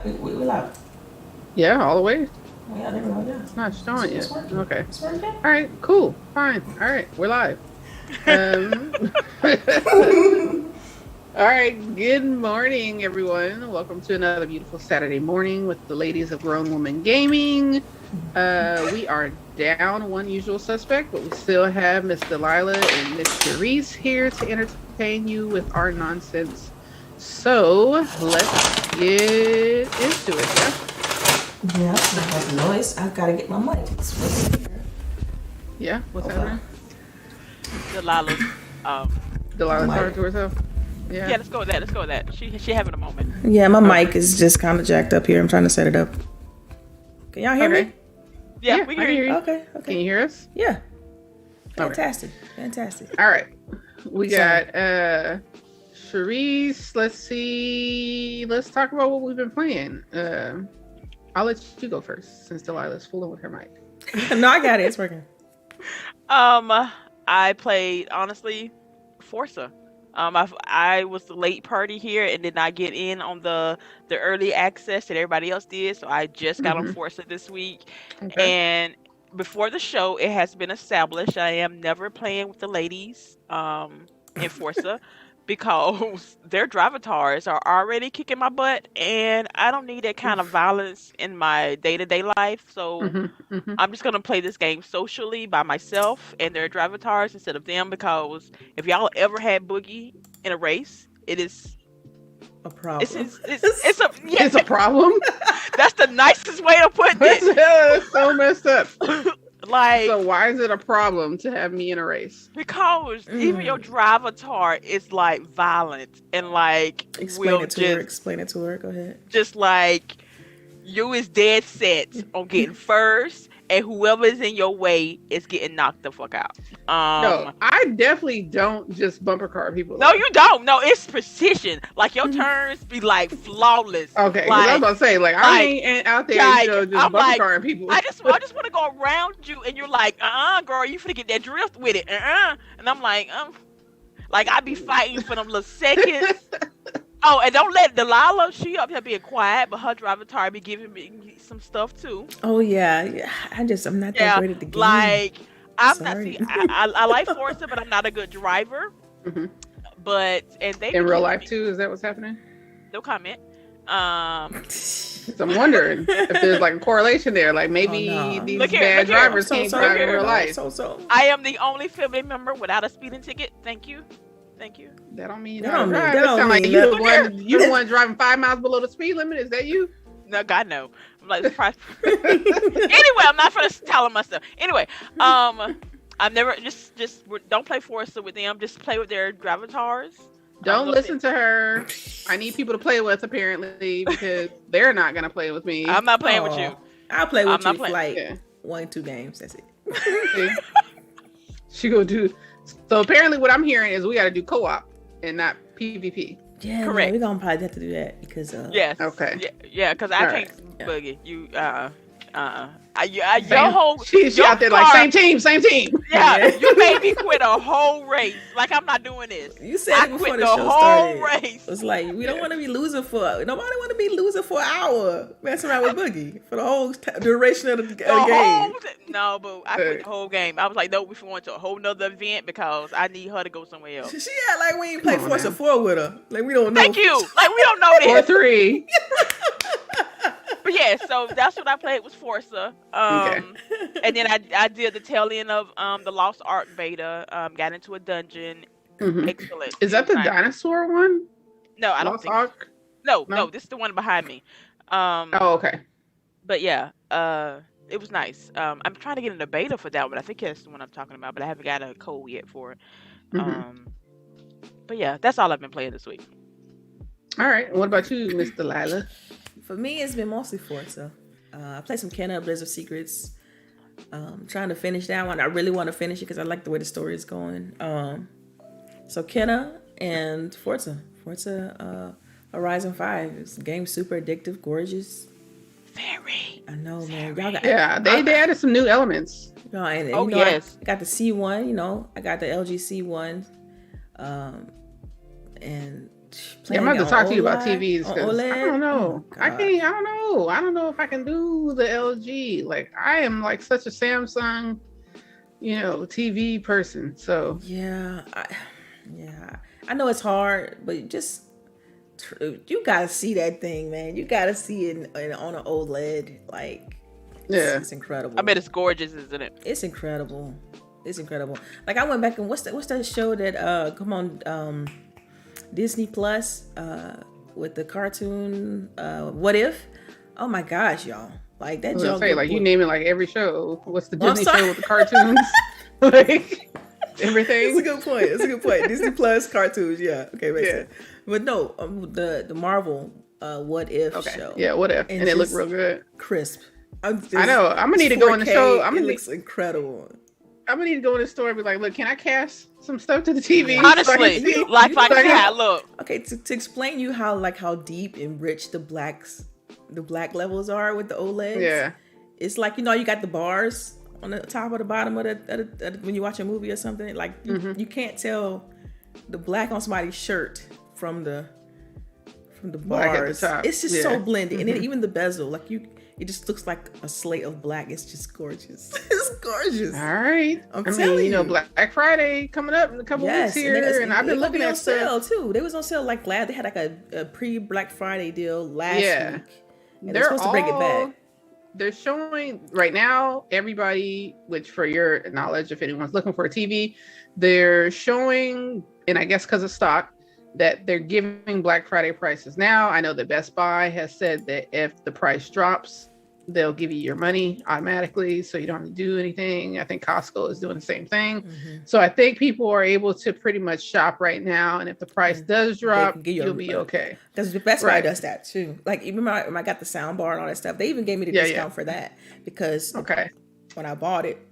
We live. Yeah, all the way. Yeah, there we go. Yeah. It's not showing It's yet. working. Okay. It's working. All right. Cool. Fine. All right. We're live. Um, all right. Good morning, everyone. Welcome to another beautiful Saturday morning with the ladies of Grown Woman Gaming. We are down one usual suspect, but we still have Miss Delilah and Miss CHAREECE here to entertain you with our nonsense. So let's get into it. Yeah, I have noise. I gotta get my mic. Yeah. What's Okay. happening? Delilah. Delilah Mic. talking to herself. Yeah, let's go with that. Let's go with that. She having a moment. Yeah, my mic is just kind of jacked up here. I'm trying to set it up. Can y'all hear me? Yeah, we I can hear you. Okay. Can you hear us? Yeah. Fantastic. All right. We got CHAREECE. Let's see. Let's talk about what we've been playing. I'll let you go first since Delilah's fooling with her mic. No, I got it. It's working. I played honestly Forza. I was the late party here and did not get in on the early access that everybody else did, so I just got on Forza this week. Okay. And before the show, it has been established I am never playing with the ladies in Forza because their drivatars are already kicking my butt, and I don't need that kind of violence in my day-to-day life. So I'm just gonna play this game socially by myself and their drivatars instead of them, because if y'all ever had Boogie in a race, it is A problem. it's a problem. That's the nicest way to put it. That's so messed up. Like, So why is it a problem to have me in a race? because even your drivatar is like violent and like Explain it to her. Go ahead. just like you is dead set on getting first, and whoever is in your way is getting knocked the fuck out. No, I definitely don't just bumper car people. No, you don't. No, it's precision. Like your turns be like flawless. Okay, 'cause like, I was about to say, like I ain't out there like, just I'm bumper like, carring people. I just want to go around you, and you're like, girl, you finna get that drift with it, and I'm like I be fighting for them little seconds. Oh, and don't let Delilah, she up here being quiet, but her drivatar be giving me some stuff too. Oh yeah. I'm not that great at the game. Like I'm Sorry. not. See, I like Forza, but I'm not a good driver. But and they In be real killing life me. too, is that what's happening? No comment. 'Cause I'm wondering if there's like a correlation there. Like maybe Oh, no. these Look here, bad look here. drivers So can't sorry. drive in real life. So. I am the only family member without a speeding ticket. Thank you. That don't mean you That know how to don't mean- drive. that It don't sound like mean you the nothing. one. You the one driving 5 miles below the speed limit. Is that you? No, God no. I'm like this price. Anyway, I'm not gonna tell them myself. Anyway, I've never just don't play Forza with them. Just play with their drivatars. Don't listen to her. I need people to play with apparently because they're not gonna play with me. I'm not playing with you. I'll play with I'm not you for playing. like Yeah. 1 2 games. That's it. See? She gonna do. So apparently, what I'm hearing is we got to do co-op and not PvP. Yeah, Correct. We're gonna probably have to do that because Yes. Okay. Yeah, because I All can't right. Yeah. boogie you. Your whole She your out there like car- same team. Yeah, Yeah. you made me quit a whole race. Like I'm not doing this. you said I it before quit the the show whole started. race. It's like we don't want to be losing nobody want to be losing for an hour messing around with Boogie for the whole duration of the game. No, but I quit the whole game. I was like, no, we going to a whole nother event because I need her to go somewhere else. She act like we ain't played Come on Forza now. 4 with her. Like we don't know. Thank you. Like we don't know Or this. 3. But yeah, so that's what I played was Forza. Okay. And then I did the tail end of the Lost Ark beta. Got into a dungeon. Excellent. Is that the Nice. dinosaur one? No, I don't Lost think. Ark? No, No? this is the one behind me. Oh, okay. But yeah, it was nice. I'm trying to get into beta for that one. I think that's the one I'm talking about, but I haven't got a code yet for it. But yeah, that's all I've been playing this week. All right. What about you, Miss Delilah? For me, it's been mostly Forza. I played some Kenna Blizzard Secrets. Trying to finish that one. I really want to finish it because I like the way the story is going. So Kenna and Forza Horizon 5. This game's super addictive, gorgeous. Very. I know, man. Y'all got, Yeah, they added some new elements. No, and, Oh, you know, yes. I got the C1. I got the LG C1. And I'm gonna have to talk to you about OLED, TVs on because I OLED. don't know. Oh, I God. can't. I don't know. I don't know if I can do the LG. Like I am like such a Samsung, TV person. So Yeah, I know it's hard, but you gotta see that thing, man. You gotta see it on an OLED. Like, yeah, it's incredible. I bet it's gorgeous, isn't it? It's incredible. It's incredible. Like I went back and what's that show that come on Disney Plus with the cartoon What If? Oh my gosh, y'all! Like that. I was gonna say like you name it like every show. What's the Disney show with the cartoons? Like everything. It's a good point. It's a good point. Disney Plus cartoons. Yeah. Okay. Makes sense. But no, the Marvel What If show. Yeah. What If? And it looked real good. Crisp. I know. I'm gonna need to go in the show. It looks incredible. I'm gonna need to go in the store and be like, look, can I cash some stuff to the TV? Honestly, like that. Look. Okay, to explain you how deep and rich the black levels are with the OLEDs. Yeah. It's like you got the bars on the top or the bottom of the when you watch a movie or something. Like you can't tell the black on somebody's shirt from the black bars. at the top. It's just so blended, and then even the bezel, like it just looks like a slate of black. It's just gorgeous. It's gorgeous. All right. I'm telling you. Black Friday coming up in a couple weeks here, and I've been looking at sale too. They was on sale like last. They had like a pre-Black Friday deal last week, and they're supposed to bring it back. They're showing right now everybody, which for your knowledge, if anyone's looking for a TV, they're showing, and I guess because of stock, that they're giving Black Friday prices now. I know that Best Buy has said that if the price drops, they'll give you your money automatically, so you don't have to do anything. I think Costco is doing the same thing. So I think people are able to pretty much shop right now, and if the price does drop, you'll be okay. Because the Best Buy does that too. Like even when I got the sound bar and all that stuff, they even gave me the discount for that because when I bought it,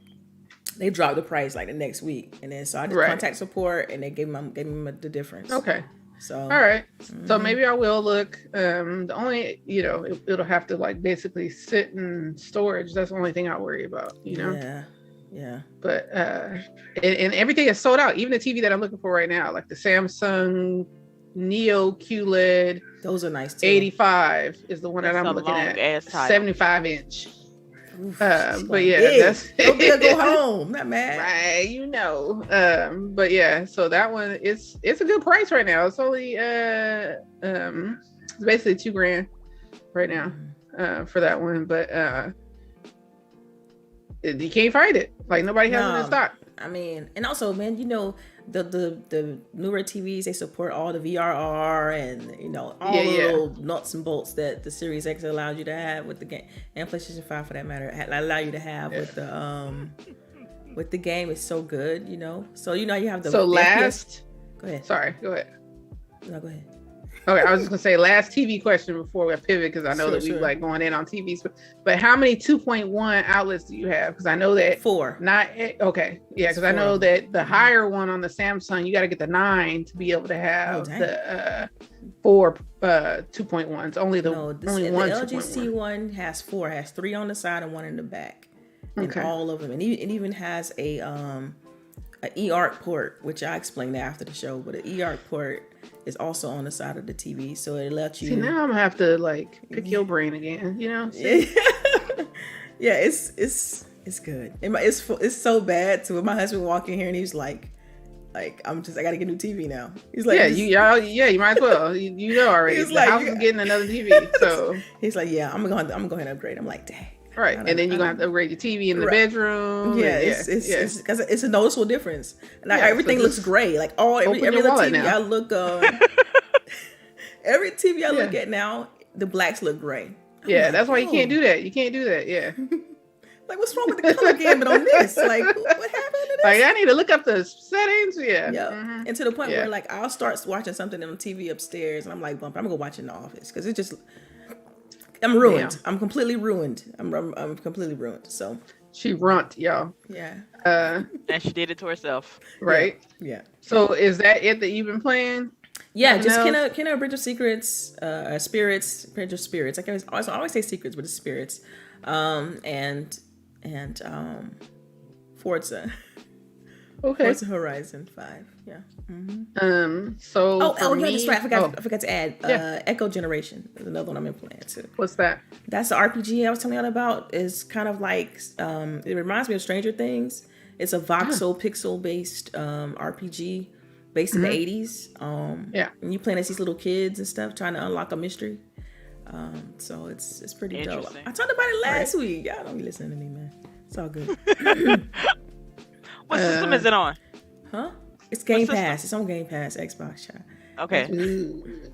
they dropped the price like the next week, and then so I did contact support, and they gave me the difference. Okay. So all right. So maybe I will look. The only it'll have to like basically sit in storage. That's the only thing I worry about. Yeah. But and everything is sold out. Even the TV that I'm looking for right now, like the Samsung Neo QLED. Those are nice too. 85 is the one that I'm looking at. 75 inch. But yeah, that's go home. Not mad, right? But yeah, so that one it's a good price right now. It's only it's basically $2,000 right now for that one. But you can't find it. Like nobody has it in stock. I mean, and also, man, the newer TVs, they support all the VRR and all the little nuts and bolts that the Series X allows you to have with the game, and PlayStation 5 for that matter, allow you to have with the game. It's so good, So you have the last. Go ahead. Sorry, go ahead. No, go ahead. Okay, I was just gonna say last TV question before we pivot because I know that we like going in on TVs. But how many 2.1 outlets do you have? Because I know that 4. Not okay, yeah. Because I know that the higher one on the Samsung, you got to get the 9 to be able to have the 4 2.1s. Only one. The LG C1 has 4. Has 3 on the side and 1 in the back, and all of them. And it even has a eARC port, which I explained after the show. But an eARC port is also on the side of the TV, so it lets you. See, now I'm gonna have to like pick your brain again, Yeah, it's good. It's so bad too. My husband walked in here and he's like I gotta get a new TV now. He's like, you might as well. You know already. The house is getting another TV, so he's like, yeah, I'm gonna go ahead and upgrade. I'm like, dang. Right, and then you're gonna have to upgrade your TV in the bedroom. Yeah, it's because it's a noticeable difference. Like everything looks gray. Like every other TV now. I look, every TV I look at now, the blacks look gray. That's why you can't do that. You can't do that. Yeah. Like what's wrong with the color gamut on this? Like what happened to this? Like I need to look up the settings. Yeah. Yeah. And to the point where like I'll start watching something on TV upstairs, and I'm like, I'm gonna go watch it in the office because it just. I'm ruined. Yeah. I'm completely ruined. I'm completely ruined. So she runt, y'all. Yeah. And she did it to herself. Right. Yeah. So is that it that you've been playing? Yeah, just Kenna Bridge of Secrets, Bridge of Spirits. I always say secrets, but it's spirits. And Forza. Okay. Forza Horizon 5. Yeah. So Oh, yeah, that's right. oh, I forgot to add. yeah. Echo Generation is another one I'm playing too. What's that? That's the RPG I was telling you about. Is kind of like it reminds me of Stranger Things. It's a voxel pixel based RPG based in the 80s. Yeah. And you playing as these little kids and stuff trying to unlock a mystery. So it's pretty dope. Interesting. I talked about it last week. Y'all don't be listening to me, man. It's all good. What system is it on? Huh? It's Game system? Pass. It's on Game Pass, Xbox, child. Okay. Ooh.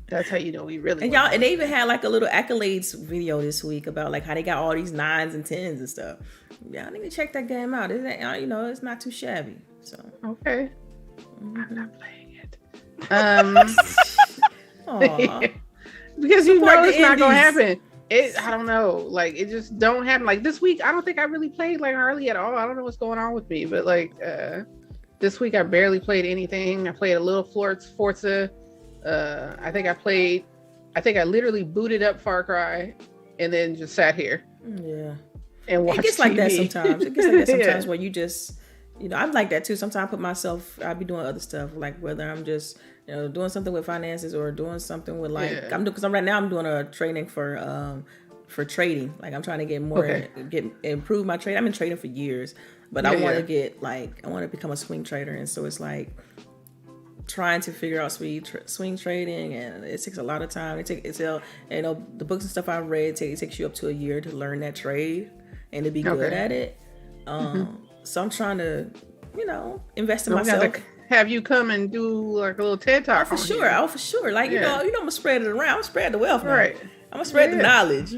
That's how you know we really. And y'all, and they even had like a little accolades video this week about like how they got all these 9s and 10s and stuff. Y'all need to check that game out. It's not too shabby. So Okay. I'm not playing it. Aw. Because you Support know the it's not gonna indies. happen. I don't know. Like it just don't happen. Like this week, I don't think I really played like hardly at all. I don't know what's going on with me, but like this week I barely played anything. I played a little Forza. I think I literally booted up Far Cry and then just sat here Yeah. and watched It gets like that TV. sometimes. It gets like that sometimes Yeah. where you just, I'm like that too. Sometimes I'll be doing other stuff, like whether I'm just, doing something with finances or doing something with like, Yeah. because right now I'm doing a training for trading. Like I'm trying to get more, Okay. improve my trade. I've been trading for years, but I want to I want to become a swing trader. And so it's like trying to figure out swing trading, and it takes a lot of time. The books and stuff I've read, it takes you up to a year to learn that trade and to be good at it. So I'm trying to, invest in We myself. gotta have you come and do like a little TED talk. For sure. Like, Yeah. I'm gonna spread it around. I'm spread the wealth, now. Right. I'm gonna spread the Yeah. knowledge.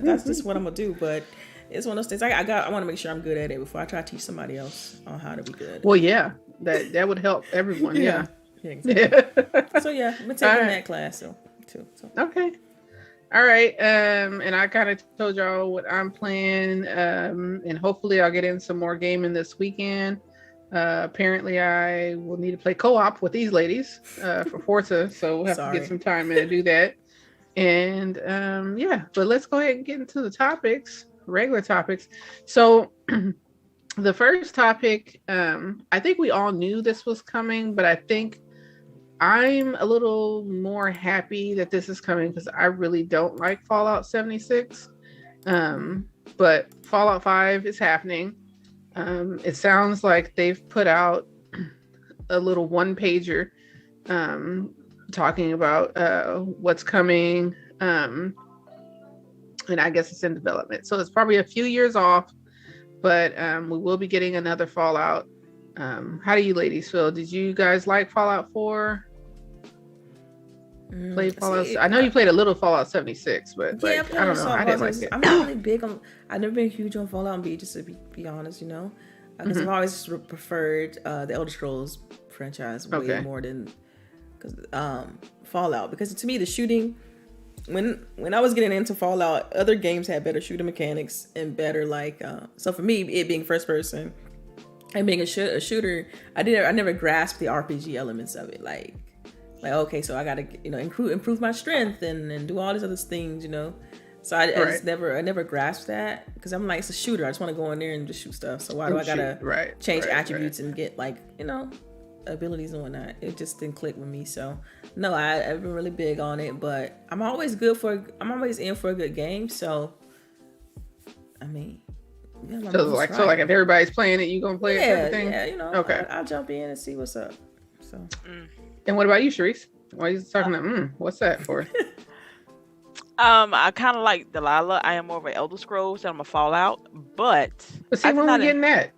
That's just what I'm gonna do. But it's one of those things. I want to make sure I'm good at it before I try to teach somebody else on how to be good. Well, yeah, that would help everyone. Yeah. Exactly. Yeah. So yeah, I've been taking that class too. So. Okay. All right. And I kind of told y'all what I'm playing. And hopefully I'll get in some more gaming this weekend. Apparently I will need to play co-op with these ladies for Forza, so we'll have to get some time in to do that. And but let's go ahead and get into the regular topics. So the first topic, I think we all knew this was coming, but I think I'm a little more happy that this is coming because I really don't like Fallout 76. But Fallout 5 is happening. It sounds like they've put out a little one-pager talking about what's coming. And I guess it's in development. So it's probably a few years off, but we will be getting another Fallout. How do you ladies feel? Did you guys like Fallout 4? Played Fallout? I know you played a little Fallout 76, but I don't know. I didn't like it. I'm not really big on. I've never been huge on Fallout B, just to be honest, because I've always preferred the Elder Scrolls franchise way more than Fallout. Because to me, the shooting, when I was getting into Fallout, other games had better shooting mechanics and better so for me, it being first person and being a shooter, I never grasped the RPG elements of it. Like okay, so I gotta improve my strength and do all these other things, So I just never grasped that because I'm like, it's a shooter. I just want to go in there and just shoot stuff. So why do I gotta change attributes and get abilities and whatnot? It just didn't click with me. So no, I've been really big on it, but I'm always in for a good game. So I mean, so if everybody's playing it, you gonna play everything? Yeah, Okay. I'll jump in and see what's up. So. And what about you, Charisse? Why are you talking about? What's that for? I kind of like Delilah. I am more of an Elder Scrolls than I'm a Fallout, but see, when we getting that?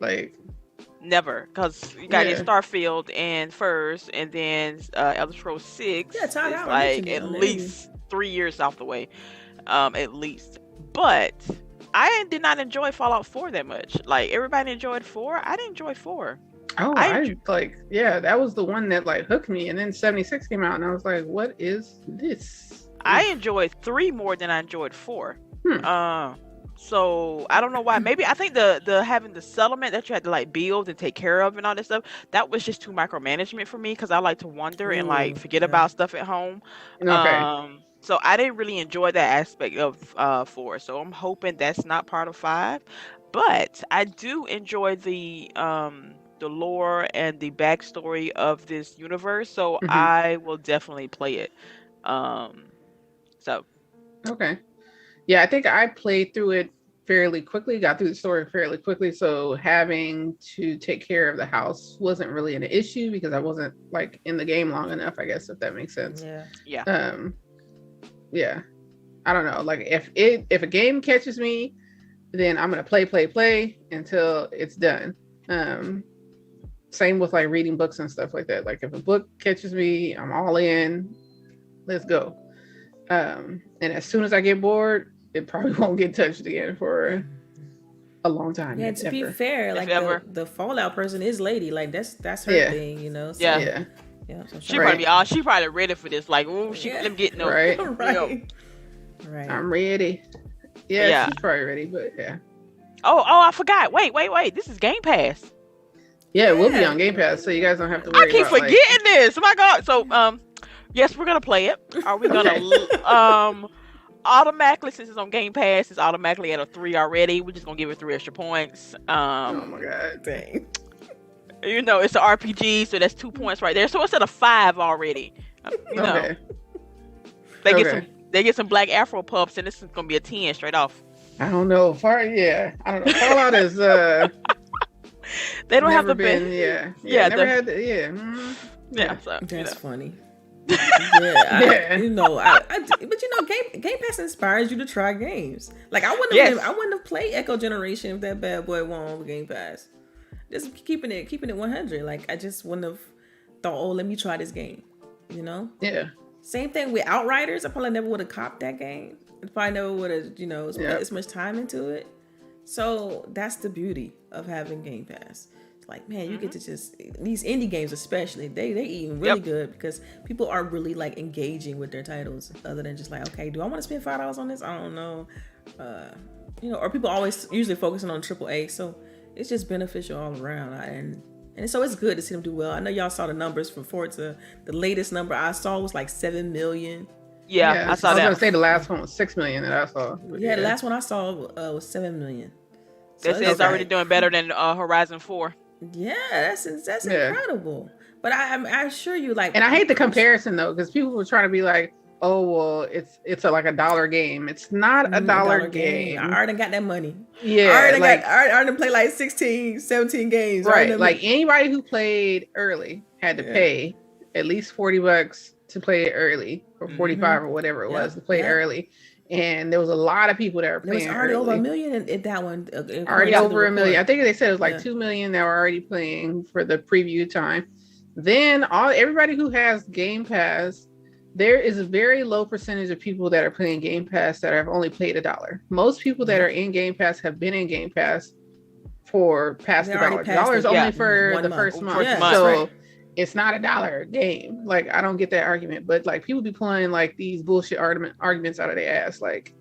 Never, because you got your Starfield and first, and then Elder Scrolls 6 is at least 3 years off the way, at least. But I did not enjoy Fallout 4 that much. Like everybody enjoyed 4. I didn't enjoy 4. Oh, that was the one that hooked me, and then 76 came out, and I was like, "What is this?" I enjoyed 3 more than I enjoyed 4. So I don't know why. Maybe I think the having the settlement that you had to build and take care of and all that stuff, that was just too micromanagement for me because I like to wander and forget about stuff at home. Okay. So I didn't really enjoy that aspect of 4. So I'm hoping that's not part of 5. But I do enjoy the lore and the backstory of this universe, so Hmm. I will definitely play it. Um, so Okay. Yeah, I think I played through it fairly quickly, got through the story fairly quickly. So having to take care of the house wasn't really an issue because I wasn't like in the game long enough, I guess, if that makes sense. Yeah. yeah, Um, yeah. I don't know. Like if a game catches me, then I'm gonna play until it's done. Same with like reading books and stuff like that. Like if a book catches me, I'm all in. Let's go. And as soon as I get bored, it probably won't get touched again for a long time. Yeah, if to be ever. fair, like ever. the Fallout person is Lady. Like that's her Yeah. thing, you know. So, Yeah. yeah. So she Right. probably be all she probably ready for this. Like, ooh, she Yeah. let me get no. Right. right. Right. I'm ready. Yeah, Yeah. she's probably ready, but yeah. Oh, I forgot. Wait. This is Game Pass. Yeah, it will be Yeah. on Game Pass, so you guys don't have to worry I keep about forgetting this. Oh my god. So yes, we're gonna play it. Are we gonna automatically, since it's on Game Pass, it's automatically at a 3 already. We're just gonna give it 3 extra points. oh my god. Dang. You know, it's an RPG, so that's 2 points right there. So it's at a 5 already. You know, Okay. they get some black Afro pups, and this is gonna be a 10 straight off. I don't know. I don't know. Fallout is They don't have never the been. Yeah, never had. Mhm. yeah. So That's you funny. Yeah, Yeah. but Game Pass inspires you to try games. Like I wouldn't Yes. have played Echo Generation if that bad boy went on Game Pass. Just keeping it 100. Like I just wouldn't have thought, oh, let me try this game. You know. Yeah. Same thing with Outriders. I probably never would have copped that game. I probably never would have, spent as much time into it. So that's the beauty of having Game Pass. It's like, man, you get to just these indie games, especially they eating really good because people are really like engaging with their titles, other than just like, okay, do I want to spend $5 on this? I don't know, or people always usually focusing on AAA. So it's just beneficial all around, and so it's good to see them do well. I know y'all saw the numbers for Forza. The latest number I saw was like 7 million. yeah, I saw was that. gonna say the last one was 6 million that I saw. But Yeah, the last one I saw was 7 million. So It's already doing better than Horizon 4. Yeah, that's Yeah. incredible. But I assure you, like, And I hate the comparison though, because people were trying to be like, "Oh, well, it's like a dollar game." It's not a dollar game. I already got that money. Yeah, I already played like 16, 17 games. right. Like anybody who played early had to pay at least $40 to play it early, or 45 or whatever it was to play it early. And there was a lot of people that were playing. There was already early. over 1 million in that one. Already over 1 million. I think they said it was like Yeah. 2 million that were already playing for the preview time. Then everybody who has Game Pass, there is a very low percentage of people that are playing Game Pass that have only played $1. Most people that are in Game Pass have been in Game Pass for past They the already $1. passed $1 it. only Yeah. for 1 the month. first month. Yeah, So right. it's not $1 game. Like I don't get that argument, but like people be playing like these bullshit arguments out of their ass. Like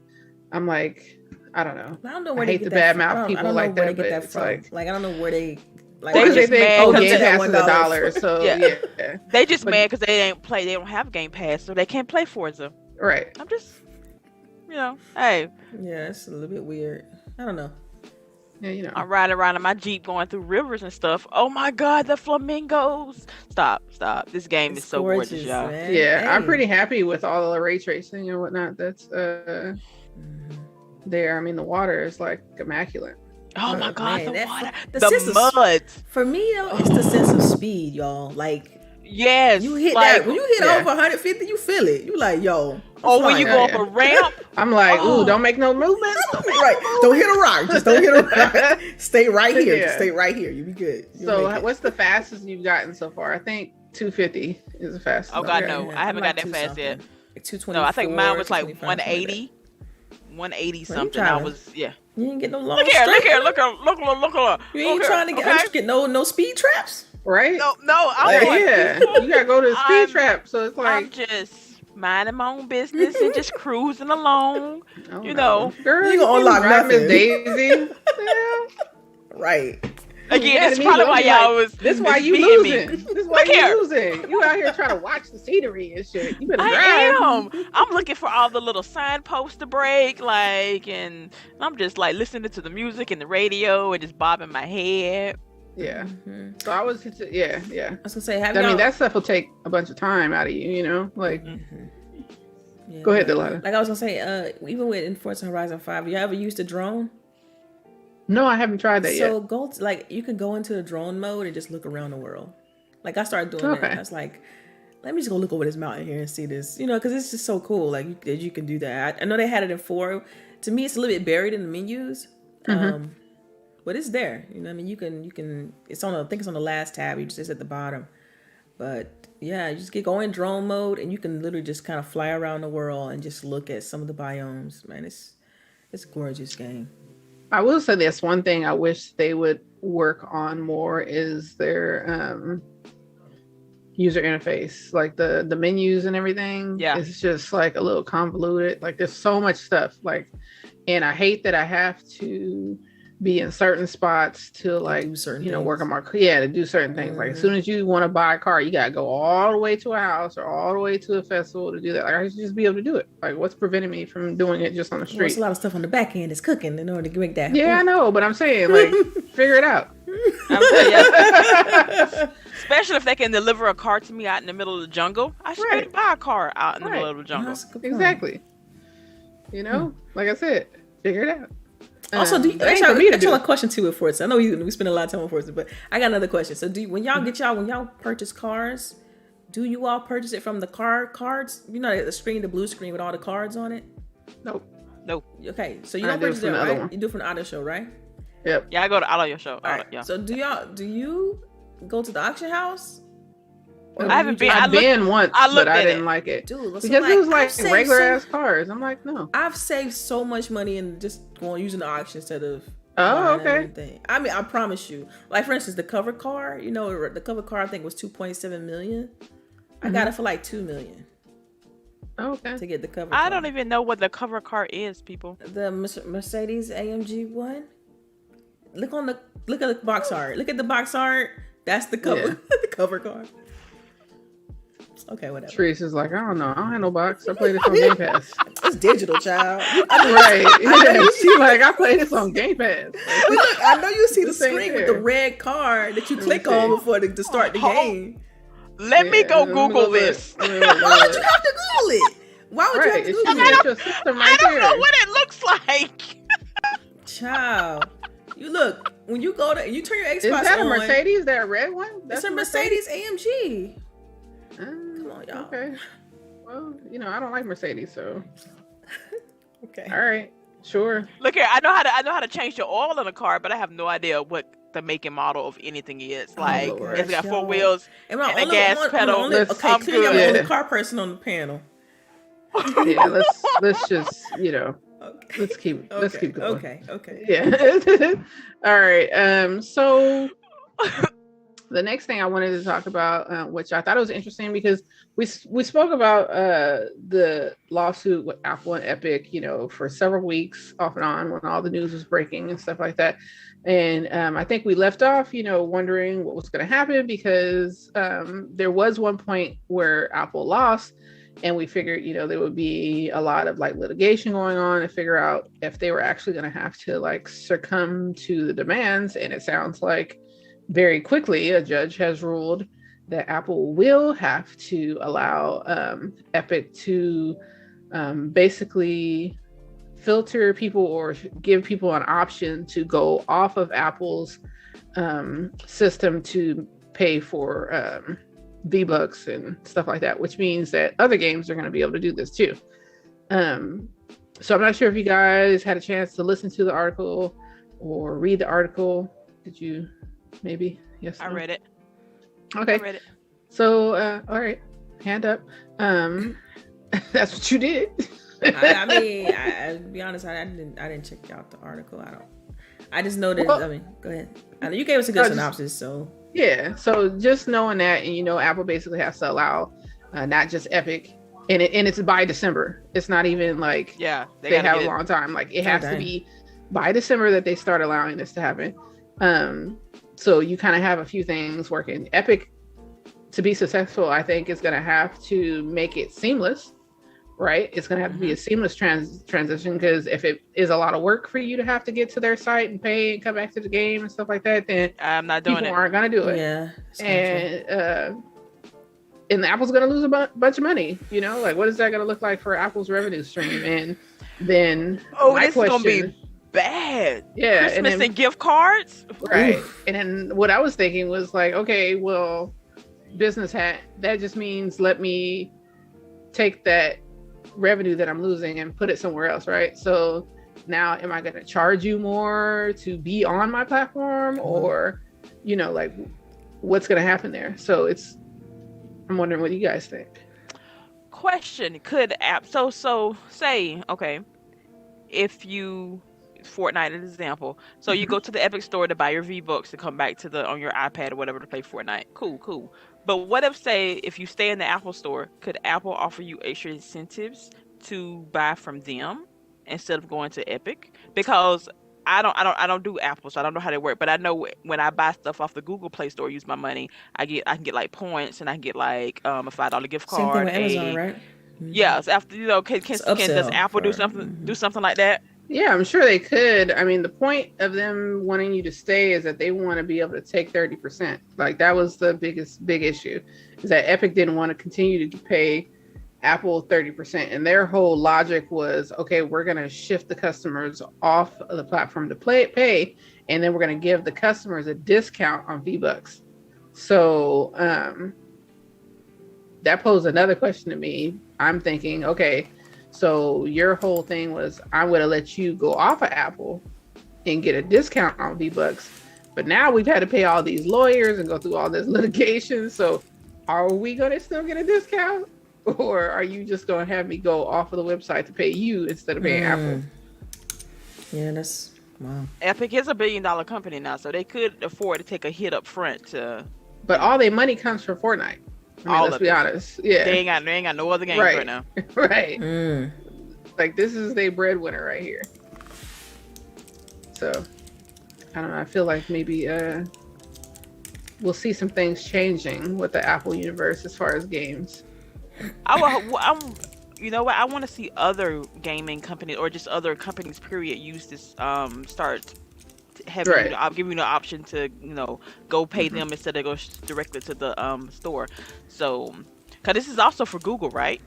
I'm like, I don't know. I don't know where I they hate get the that badmouth from. people I don't know like where that, they get but that it's from. like I don't know where they. Like, They because they just think, mad oh, because Game of that Pass is $1. $1, so Yeah. yeah. They just But- mad because they don't have Game Pass, so they can't play Forza. Right. I'm just, hey, Yeah, it's a little bit weird. I don't know. Yeah, you know. I'm riding around in my Jeep going through rivers and stuff. Oh my God, the flamingos! Stop. This game is so gorgeous, y'all. man. Yeah, I'm Hey. pretty happy with all the ray tracing and whatnot. That's Mhm. there. I mean, the water is like immaculate. Oh my Oh, God, man, the that water, the the sense of- mud. For me, though, it's the sense of speed, y'all. Like Yes, you hit like, that when you hit Yeah. over 150, you feel it. You like, yo. I'm or when you flying. go up a ramp. I'm like, Oh. ooh, don't make no movements. Right. Don't hit a rock. Just don't hit a rock. Stay right here. Yeah. Just stay right here. You be good. You'll So, make it. what's the fastest you've gotten so far? I think 250 is the fastest. Oh I've God, gotten. no, I haven't I'm got that like fast 2 yet. something. Like 220. No, I think mine was like 180. 180 something. I driving? was You ain't get no long. Look here, straight. look her. You ain't trying to get. I'm just getting no speed traps. Right? No, I'm Like, like, Yeah, you gotta go to the speed I'm- trap. So it's I'm like, just minding my own business and just cruising along. oh, you no. know. Girl, You gonna unlock drive Miss nothing. Daisy. Yeah. Right. Again, Yeah, this to is me, probably don't why be y'all like, was this why you beating me. losing. This is why Look here. you losing. You out here trying to watch the scenery and shit. You better drive. I am. I'm looking for all the little signposts to break, and I'm just like listening to the music and the radio and just bobbing my head. Yeah. Mm-hmm. So I was, yeah. I was gonna say, I mean, that stuff will take a bunch of time out of you, you know? Like, yeah, go ahead, Delilah. Like I was gonna say, even with Forza Horizon 5, you ever used a drone? No, I haven't tried that yet. So you can go into the drone mode and just look around the world. Like I started doing that. I was like, let me just go look over this mountain here and see this, because it's just so cool. Like you can do that. I know they had it in 4. To me, it's a little bit buried in the menus, but it's there. You know, what I mean, you can. It's on. I think it's on the last tab. It's at the bottom. But yeah, you just go in drone mode and you can literally just kind of fly around the world and just look at some of the biomes. Man, it's a gorgeous game. I will say this one thing I wish they would work on more is their user interface, like the menus and everything. Yeah, it's just like a little convoluted. Like there's so much stuff. Like, and I hate that I have to be in certain spots to like do certain work on my to do certain things. Like as soon as you want to buy a car, you gotta go all the way to a house or all the way to a festival to do that. Like I should just be able to do it. Like what's preventing me from doing it just on the street? Well, it's a lot of stuff on the back end that's cooking in order to make that. Yeah, I know, but I'm saying like figure it out. Especially if they can deliver a car to me out in the middle of the jungle. I should be able to buy a car out in the middle of the jungle. Exactly. Like I said, figure it out. Also, I actually a question too with Forza. I know we spend a lot of time on Forza, but I got another question. So, when y'all purchase cars, do you all purchase it from the cards? The blue screen with all the cards on it? Nope. Okay, so you don't purchase it, right? You do it from the auto show, right? Yep. Yeah, I go to auto show. All right. Yeah. So do you go to the auction house? I haven't been. I've been once, but I didn't like it. Dude, because it was like regular ass cars. I'm like, no. I've saved so much money in just using the auction instead of okay. I mean, I promise you. Like for instance, the cover car. The cover car I think was $2.7 million. I got it for like $2 million. Okay. To get the cover. I don't even know what the cover car is, people. The Mercedes AMG one. Look at the box art. Look at the box art. That's the cover. Yeah. The cover car. Okay, whatever. Charisse is like, I don't know. I don't have no box. I play this on Game Pass. It's digital, child. Right. She's like, I play this on Game Pass. But look, I know you see the screen with the red card that you click on before to start the game. Let me go Google this. Why would you have to Google it? Why would you have to Google it? Your system I don't know what it looks like. Child. You look, when you go to, and you turn your Xbox on. Is that a Mercedes? That red one? That's a Mercedes AMG. Come on, y'all. Okay. Well, I don't like Mercedes, so. Okay. All right. Sure. Look here, I know how to change the oil in a car, but I have no idea what the make and model of anything is. Like, it's got 4 wheels and a gas pedal. Okay, clearly I'm the only car person on the panel. Yeah, let's just, okay. let's keep going. Okay. Yeah. All right. So the next thing I wanted to talk about, which I thought was interesting because we spoke about the lawsuit with Apple and Epic, for several weeks off and on when all the news was breaking and stuff like that. And I think we left off, wondering what was going to happen because there was one point where Apple lost. And we figured, there would be a lot of like litigation going on to figure out if they were actually going to have to like succumb to the demands. And it sounds like very quickly a judge has ruled that Apple will have to allow Epic to basically filter people or give people an option to go off of Apple's system to pay for V-Bucks and stuff like that, which means that other games are going to be able to do this too. So I'm not sure if you guys had a chance to listen to the article or read the article. Did you ime? Yes. I read it. Okay. I read it. So, all right, hand up. That's what you did. I mean, I'll be honest, I didn't check out the article. I just know that. Well, go ahead. I know you gave us a good synopsis, so. Yeah, so just knowing that, and Apple basically has to allow not just Epic, and it's by December. It's not even like they have a long time. Like it has to be by December that they start allowing this to happen. So you kind of have a few things working. Epic, to be successful, I think is going to have to make it seamless, right? It's going to have to be a seamless transition, because if it is a lot of work for you to have to get to their site and pay and come back to the game and stuff like that, then I'm not doing people it. aren't going to do it. Yeah. And Apple's going to lose a bunch of money. You know, like what is that going to look like for Apple's revenue stream? And then this is going to be bad. Yeah. Christmas and gift cards. Right. And then what I was thinking was like, okay, well, business hat, that just means let me take that revenue that I'm losing and put it somewhere else, right? So now am I going to charge you more to be on my platform, or like what's going to happen there? So I'm wondering what you guys think. Question: could so say, okay, if you Fortnite as an example, so you go to the Epic store to buy your V-Bucks to come back to on your iPad or whatever to play Fortnite, cool. But what if you stay in the Apple store, could Apple offer you extra incentives to buy from them instead of going to Epic? Because I don't do Apple, so I don't know how they work. But I know when I buy stuff off the Google Play Store, use my money, I can get like points, and I can get like a $5 gift card. Same thing with Amazon, right? Yeah. So after does Apple do something like that? Yeah, I'm sure they could. I mean, the point of them wanting you to stay is that they want to be able to take 30%. Like that was the big issue, is that Epic didn't want to continue to pay Apple 30%. And their whole logic was, okay, we're going to shift the customers off of the platform to pay, and then we're going to give the customers a discount on V-Bucks. So that posed another question to me. I'm thinking, okay, so your whole thing was, I'm going to let you go off of Apple and get a discount on V-Bucks. But now we've had to pay all these lawyers and go through all this litigation. So are we going to still get a discount? Or are you just going to have me go off of the website to pay you instead of paying Apple? Yeah, that's wow. Epic is a $1 billion company now, so they could afford to take a hit up front. But all their money comes from Fortnite. Let's be honest. Yeah, they ain't got no other games right now. Right. Like this is their breadwinner right here. So I don't know. I feel like maybe we'll see some things changing with the Apple universe as far as games. You know what? I want to see other gaming companies or just other companies, period, use this. Start having I'll give you the option to go pay them instead of go directly to the store. So, because this is also for Google, right?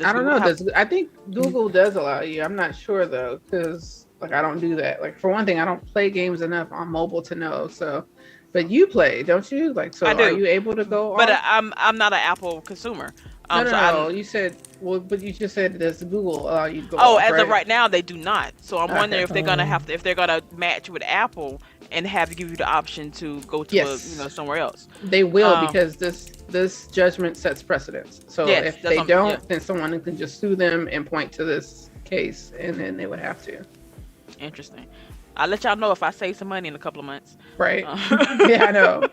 I don't know. I think Google does allow you. I'm not sure though, because like I don't do that. Like for one thing, I don't play games enough on mobile to know. So. But you play, don't you? Like, so are you able to go? But I'm not an Apple consumer. No. You said but you just said does Google allow you to go? Oh, as of right now, they do not. So I'm wondering if they're gonna match with Apple and have to give you the option to go to somewhere else. They will, because this judgment sets precedence. So if they don't, then someone can just sue them and point to this case, and then they would have to. Interesting. I'll let y'all know if I save some money in a couple of months. Right. Yeah, I know.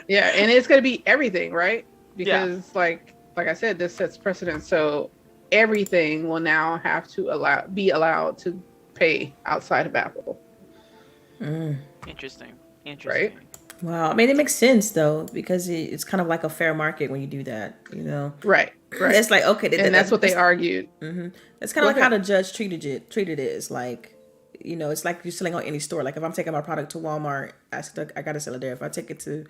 Yeah, and it's going to be everything, right? Because like I said, this sets precedent. So everything will now have to be allowed to pay outside of Apple. Interesting. Right? Wow. I mean, it makes sense though, because it's kind of like a fair market when you do that, Right. It's like, okay. And that's what they argued. Mm-hmm. It's kind of like how the judge treated it is like, it's like you're selling on any store. Like if I'm taking my product to Walmart, I gotta sell it there. If I take it to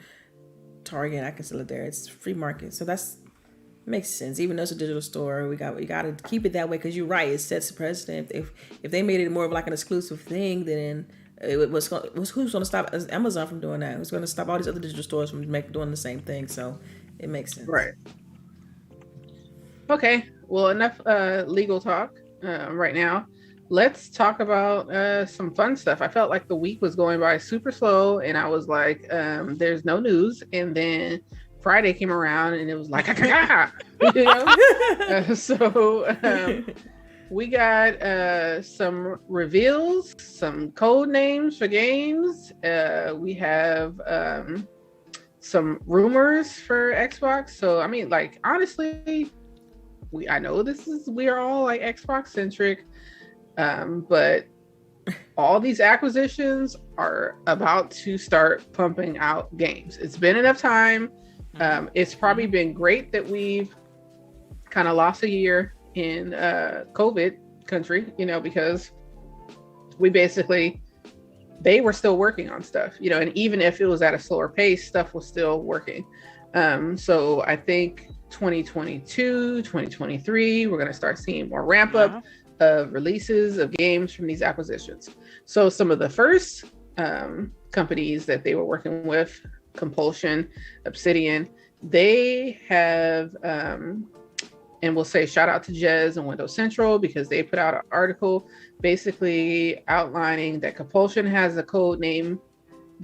Target, I can sell it there. It's free market, so makes sense. Even though it's a digital store, we gotta keep it that way, because you're right. It sets a precedent. If they made it more of like an exclusive thing, then who's going to stop Amazon from doing that? Who's going to stop all these other digital stores from doing the same thing? So it makes sense. Right. Okay. Well, enough legal talk right now. Let's talk about some fun stuff. I felt like the week was going by super slow, and I was like, there's no news. And then Friday came around, and it was like, so we got some reveals, some code names for games. We have some rumors for Xbox. So, I mean, like, honestly, I know we are all like Xbox centric. But all these acquisitions are about to start pumping out games. It's been enough time. It's probably been great that we've kind of lost a year in COVID country, because they were still working on stuff, and even if it was at a slower pace, stuff was still working. So I think 2022, 2023, we're going to start seeing more ramp up of releases of games from these acquisitions. So some of the first companies that they were working with, Compulsion, Obsidian, they have, and we'll say shout out to Jez and Windows Central, because they put out an article basically outlining that Compulsion has a code name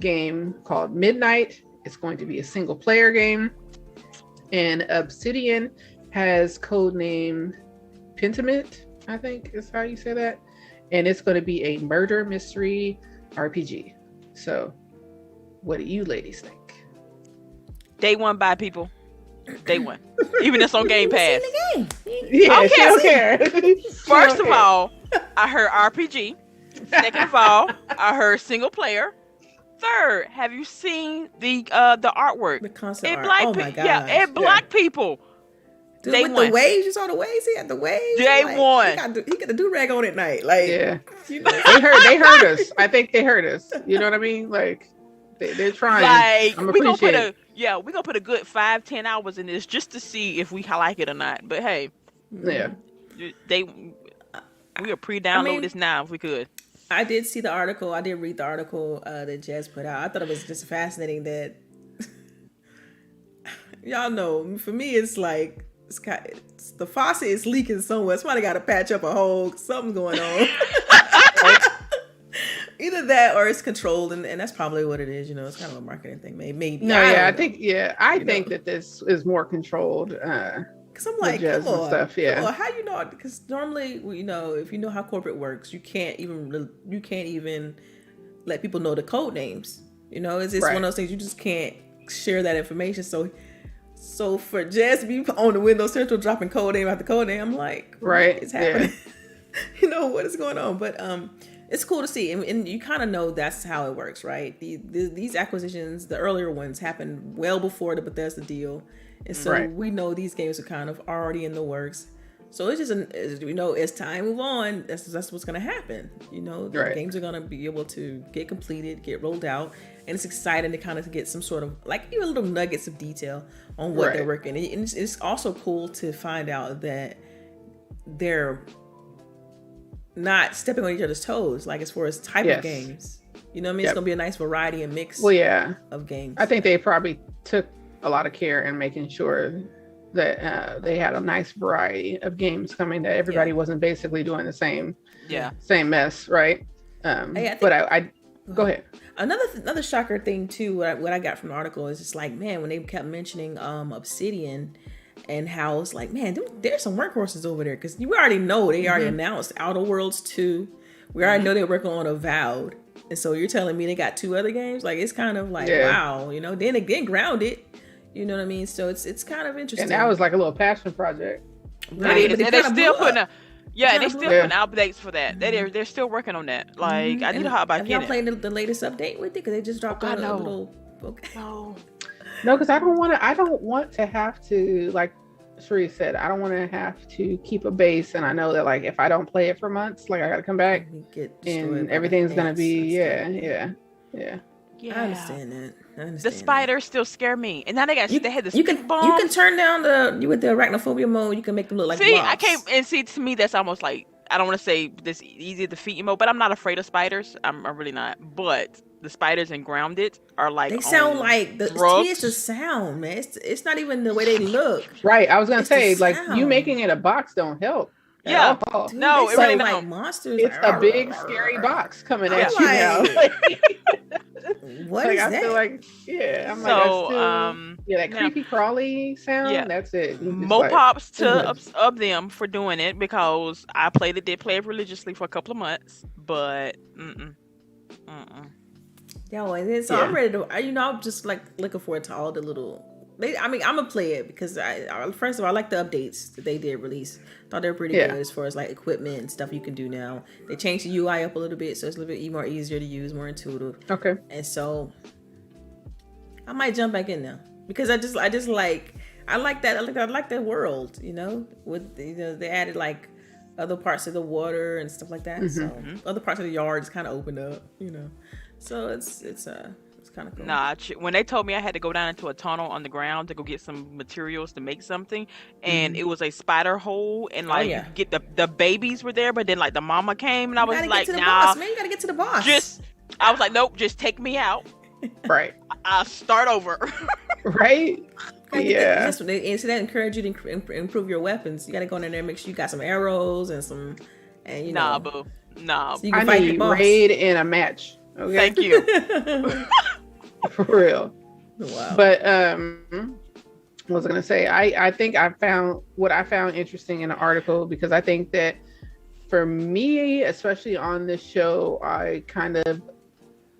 game called Midnight. It's going to be a single player game. And Obsidian has code name Pentiment, I think is how you say that. And it's going to be a murder mystery RPG. So what do you ladies think? Day one buy, people. Day one. Even if it's on Game Pass. Yeah, Okay, she don't care. First of all, I heard RPG. Second of all, I heard single player. Third, have you seen the artwork? The concept art. Black Oh my god. Yeah, it black people. Dude, Day with one. the waves, you saw the waves. He had the waves. Day one. He got the do-rag on at night. Like, Yeah. you know. They heard us. I think they heard us. You know what I mean? Like they're trying. Like I'm we're gonna appreciative. we're gonna put a good 5-10 hours in this just to see if we like it or not. But hey, Yeah. we would pre-download this now if we could. I did see the article. I did read the article that Jez put out. I thought it was just fascinating that y'all know. For me, it's like the faucet is leaking somewhere. Somebody got to patch up a hole. Something's going on. Either that or it's controlled, and that's probably what it is. It's kind of a marketing thing. Maybe. No, I think that this is more controlled. Because I'm like, come on, stuff, yeah. Come on, how you know? Because normally, if you know how corporate works, you can't even let people know the code names. It's just one of those things you just can't share that information. So for Jess to be on the Windows Central dropping code name after code name, I'm like, what is happening? Yeah. What is going on? But it's cool to see, and you kind of know that's how it works, right? These acquisitions, the earlier ones, happened well before the Bethesda deal. And so we know these games are kind of already in the works. So it's just, as time move on, that's what's going to happen. The games are going to be able to get completed, get rolled out. And it's exciting to kind of get some sort of, like, even little nuggets of detail on what they're working. And it's also cool to find out that they're not stepping on each other's toes, like as far as type of games. You know what I mean? It's going to be a nice variety and mix of games. I think they probably took a lot of care in making sure that they had a nice variety of games coming, that everybody wasn't basically doing the same mess, right? But go ahead. Another shocker thing too, what I got from the article is just like, man, when they kept mentioning Obsidian and how it's like, man, there's some workhorses over there, because we already know they already announced Outer Worlds 2. We already know they're working on Avowed, and so you're telling me they got 2 other games? Like, it's kind of like, wow, Then again, Grounded. You know what I mean? So it's kind of interesting. And that was like a little passion project. Right. And they're still putting updates for that. They're still working on that. Like, I need to hop back in. Y'all playing the latest update with it? Because they just dropped a little. Okay. No, because I don't want to have to, like CHAREECE said, I don't want to have to keep a base. And I know that, like, if I don't play it for months, like, I got to come back and everything's going to be, yeah. I understand that. The spiders still scare me, and now they had the stink bombs. You can turn down with the arachnophobia mode. You can make them look like blobs. I can't, and to me that's almost like, I don't want to say this easy to defeat mode, but I'm not afraid of spiders. I'm really not. But the spiders in Grounded are like, they sound like to me it's the sound, man. It's not even the way they look. Right. I was gonna say, like, you making it a box don't help. Yeah. Dude, No, it really like don't. monsters. It's a big scary box coming at you now. What is I that? feel like, I'm so, that creepy crawly sound. Yeah. That's it. More pops to of them for doing it, because I did play it religiously for a couple of months, but Yeah, and then, so I'm ready to. I'm just like looking forward to all the little I mean, I'm gonna play it because first of all, I like the updates that they did release. Thought they were pretty Yeah. good as far as like equipment and stuff you can do now. They changed the UI up a little bit, so it's a little bit more easier to use, more intuitive. Okay. And so I might jump back in now because I just like I like that world, you know. With they added like other parts of the water and stuff like that. So other parts of the yard is kind of opened up, you know. So it's kind of cool. Nah, when they told me I had to go down into a tunnel on the ground to go get some materials to make something, and it was a spider hole, and like you could get the babies were there, but then like the mama came, and I was like, nah, man, you gotta get to the boss. I was like, nope, just take me out. Right. I'll start over. Right. Yeah. So they encourage you to improve your weapons. You gotta go in there and make sure you got some arrows and some, and you know. Nah, boo. Nah. So you can I fight need the boss. raid in a match. Okay. Thank you. For real. Wow. But what was I gonna say? I think I found interesting in the article, because I think that for me, especially on this show,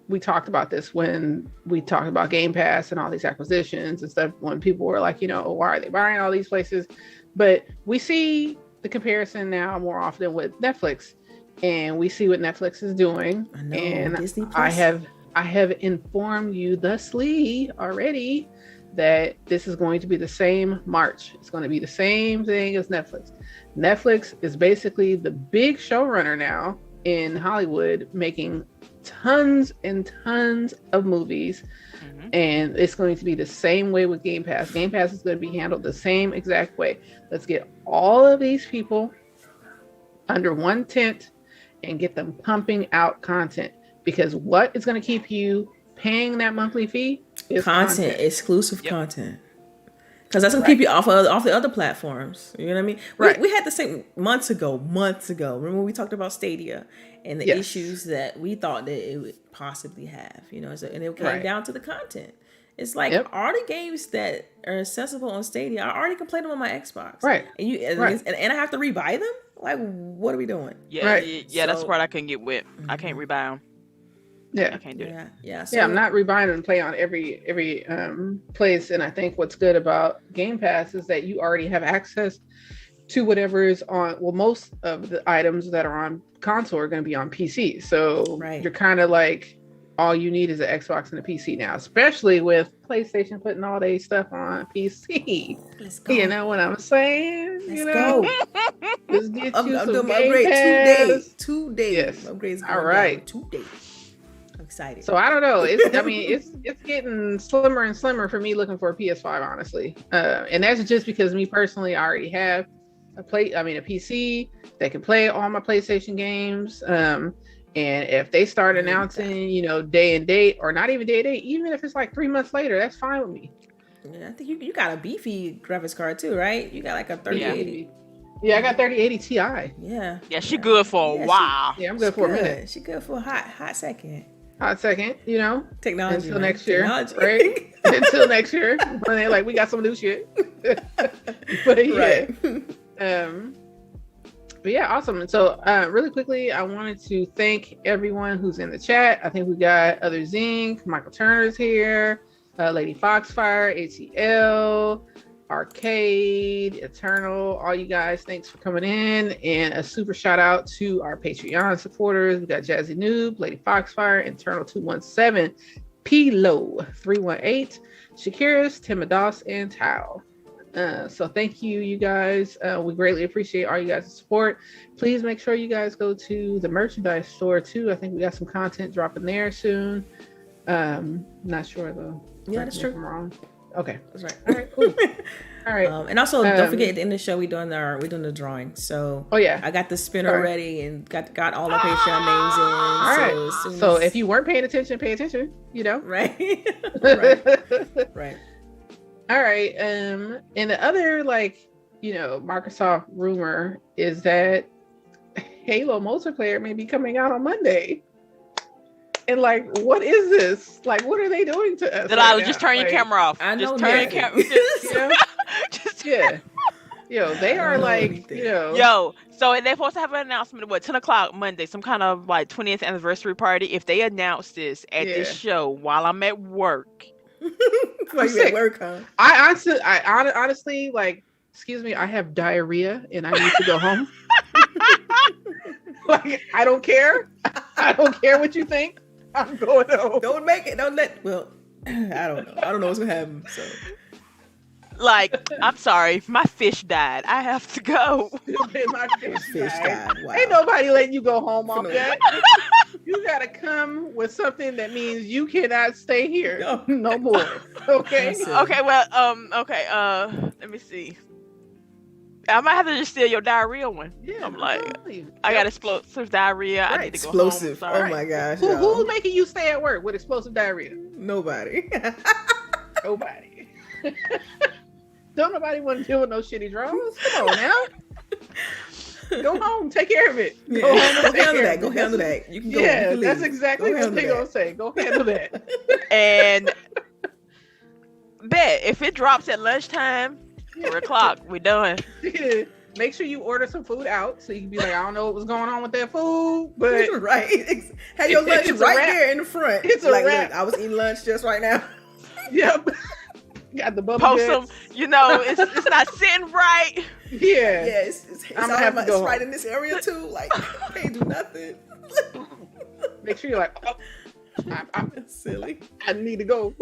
we talked about this when we talked about Game Pass and all these acquisitions and stuff, when people were like, you know, why are they buying all these places? But we see the comparison now more often with Netflix, and we see what Netflix is doing. I know, and Disney Plus. I have informed you thusly already that this is going to be the same March. It's going to be the same thing as Netflix. Netflix is basically the big showrunner now in Hollywood, making tons and tons of movies. And it's going to be the same way with Game Pass. Game Pass is going to be handled the same exact way. Let's get all of these people under one tent and get them pumping out content. Because what is going to keep you paying that monthly fee is content. Exclusive content. Because that's going to keep you off the other platforms. You know what I mean? Right. We had the same months ago. Remember when we talked about Stadia and the issues that we thought that it would possibly have, you know, and it came down to the content. It's like all the games that are accessible on Stadia, I already can play them on my Xbox. Right. And I have to rebuy them? Like, what are we doing? Yeah, that's the part I couldn't get with. I can't rebuy them. Yeah, I can't do it. Yeah. So, I'm not rebuying and play on every place. And I think what's good about Game Pass is that you already have access to whatever is on. Well, most of the items that are on console are going to be on PC. So you're kind of like, all you need is an Xbox and a PC now, especially with PlayStation putting all their stuff on PC. Let's go. You know what I'm saying? Let's go. Just get you I'm some doing my Game upgrade Pass. 2 days. Yes. Upgrades all right. 2 days. I'm excited. So I don't know. It's getting slimmer and slimmer for me looking for a PS5, honestly. And that's just because me personally, I already have a PC that can play all my PlayStation games. And if they start announcing, you know, day and date, or not even day and date, even if it's like 3 months later, that's fine with me. Yeah, I think you got a beefy graphics card too, right? You got like a 3080. Yeah, I got 3080 Ti. Yeah. Yeah, she good for a while. I'm good for a minute. She good for a hot second. Hot second, you know. Technology. Until next year, right? Until next year, when they're like, we got some new shit. But yeah. But yeah, awesome. And so really quickly, I wanted to thank everyone who's in the chat. I think we got Other Zinc, Michael Turner's here, Lady Foxfire, ATL, Arcade, Eternal, all you guys, thanks for coming in. And a super shout out to our Patreon supporters. We got Jazzy Noob, Lady Foxfire, Eternal 217, P-Low 318, Shakiris, Timidos, and Tao. So thank you guys. We greatly appreciate all you guys' support. Please make sure you guys go to the merchandise store too. I think we got some content dropping there soon. Not sure though. Yeah, that's true. I'm wrong. Okay, that's right. All right, cool. All right. And also don't forget at the end of the show we're doing the drawing. So I got the spinner ready and got all the Patreon names in. All right. So if you weren't paying attention, pay attention. You know. Right. Right. All right. And the other, like, you know, Microsoft rumor is that Halo multiplayer may be coming out on Monday. And like, what is this? Like, what are they doing to us? Delilah, just turn your camera off. I know. Just turn your camera. Yo, they are like, you know. Yo, so they're supposed to have an announcement at 10 o'clock Monday, some kind of like 20th anniversary party. If they announce this at this show while I'm at work, While you at work, huh? I honestly, like, excuse me, I have diarrhea and I need to go home. Like, I don't care. I don't care what you think. I'm going home. Don't make it. Don't let. Well, I don't know. I don't know what's gonna happen. So, Like, I'm sorry, my fish died. I have to go. My fish died. Wow. Ain't nobody letting you go home off that. You gotta come with something that means you cannot stay here no more. Okay. Okay. Well. Okay. Let me see. I might have to just steal your diarrhea one. Yeah, I'm like, I got explosive diarrhea. Right. I need to go Explosive. home. Sorry. Oh my gosh. Who's making you stay at work with explosive diarrhea? Nobody. Nobody. Don't nobody want to deal with no shitty dramas. Come on now. Go home. Take care of it. Yeah. Go home and handle that. Go handle that. You can go. Yeah, you can that's leave. exactly what they're going to say. Go handle that. And bet if it drops at lunchtime, 4:00, we done. Make sure you order some food out so you can be like, I don't know what was going on with that food, but right. Have your lunch right there in the front. It's a like, wrap. Look, I was eating lunch just right now. Yep. Got the bubble Post guts. them. You know, it's not sitting right. Yeah. Yeah, it's I'm gonna have to go it's right home. in this area too. Like, can't do nothing. Make sure you're like, oh, That's silly. I need to go.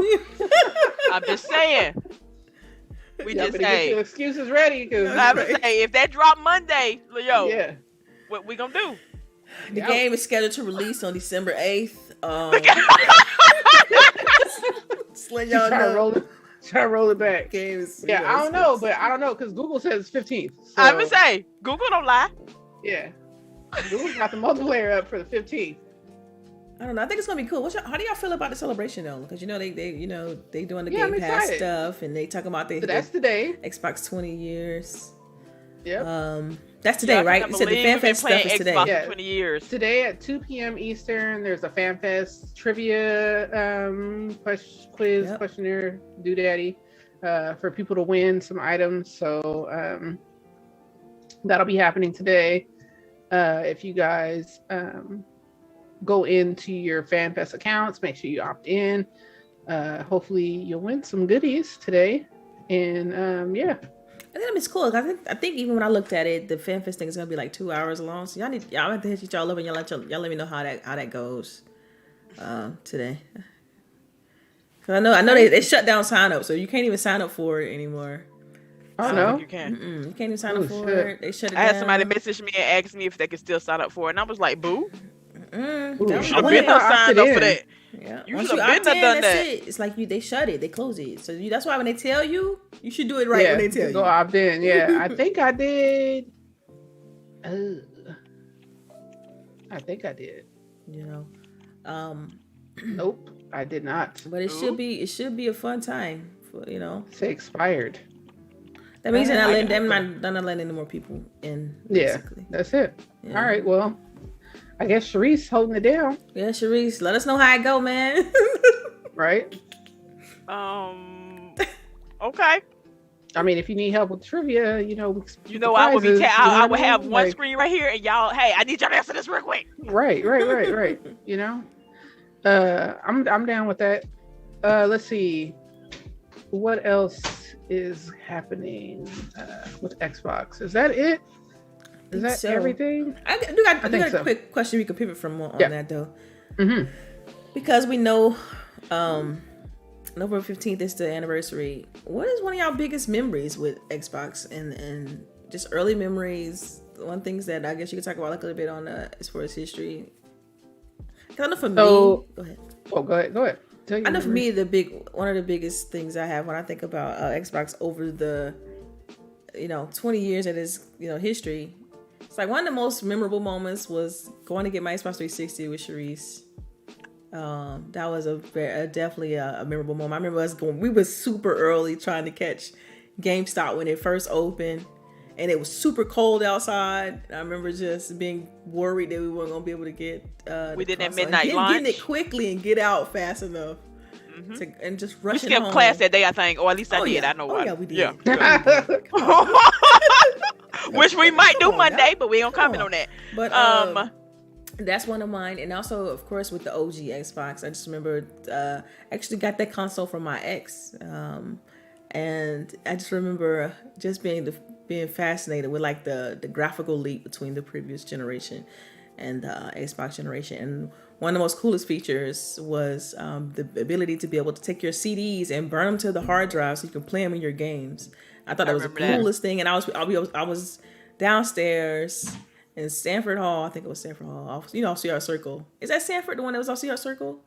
I'm just saying. We Y'all just better get your say. excuses ready, because I would say if that drop Monday, yo, yeah. what we gonna do? The game is scheduled to release on December 8th. Just let y'all know. Try to roll it back. Game is, Yeah, I don't know, but I don't know because Google says 15th. So, I would say Google don't lie. yeah, Google got the multiplayer up for the 15th. I don't know. I think it's gonna be cool. How do y'all feel about the celebration though? Because they doing the Yeah, Game I'm Pass excited. stuff and they talking about So that's today. Xbox 20 years. Yep. That's today, Yeah, I right? can't You said the believe we've been FanFest stuff playing is today. Xbox Yeah. for 20 years. Today at 2 p.m. Eastern, there's a FanFest trivia quiz Yep. questionnaire doodaddy for people to win some items. So that'll be happening today. If you guys go into your FanFest accounts, make sure you opt in. Hopefully you'll win some goodies today. And yeah. I think it's cool. I think even when I looked at it, the FanFest thing is gonna be like 2 hours long. So y'all have to hit y'all up and y'all let me know how that goes today. Cause I know they shut down sign up, so you can't even sign up for it anymore. Oh no, You can. You can't even sign up for shit. it. They shut it I down. had somebody message me and ask me if they could still sign up for it, and I was like, "Boo, I've you should have been signed up for that." Yeah. You Once should you have opt been in, done that's that. it. It's like they shut it, they close it. So that's why when they tell you, you should do it right when they tell you. Go opt in. Yeah, I think I did. I think I did. You know, Nope, I did not. but it should be a fun time for Say expired. That means they're not letting I- they're not letting any more people in. Yeah, Basically. that's it. Yeah. All right, well, I guess CHAREECE holding it down, Yeah, Charisse, let us know how it go, man. right? Okay. I mean, if you need help with trivia, I would be. I would have one like, screen right here, and y'all. Hey, I need y'all to answer this real quick. Right. I'm down with that. Let's see, what else is happening with Xbox? Is that it? Is that so. everything? I do got think a so. quick question we could pivot from on Yeah. that though, Mm-hmm. because we know November 15th is the anniversary. What is one of y'all biggest memories with Xbox and just early memories? One things that I guess you could talk about like a little bit on as far as history. 'Cause I know for me, go ahead. Oh, go ahead. Tell your I know for memory. me, one of the biggest things I have when I think about Xbox over the 20 years of its history, it's like one of the most memorable moments was going to get my Xbox 360 with CHAREECE. That was definitely a memorable moment. I remember us going. We were super early trying to catch GameStop when it first opened, and it was super cold outside. I remember just being worried that we weren't gonna be able to get. We did that console. midnight Getting launch. it quickly and get out fast enough, and just We rushing skipped home. class that day, I think, or at least I Oh, did. yeah. I know Oh, why. yeah, we did. Yeah. Come on. Which we might do Come on, Monday, now. but we don't Come comment on. on that. But That's one of mine. And also, of course, with the OG Xbox, I just remember actually got that console from my ex. And I just remember just being fascinated with like the graphical leap between the previous generation and the Xbox generation. And one of the most coolest features was the ability to be able to take your CDs and burn them to the hard drive so you can play them in your games. I thought that was the coolest thing. And I was downstairs in Stanford Hall. I think it was Stanford Hall. You know, CR Circle. Is that Stanford, the one that was on CR Circle?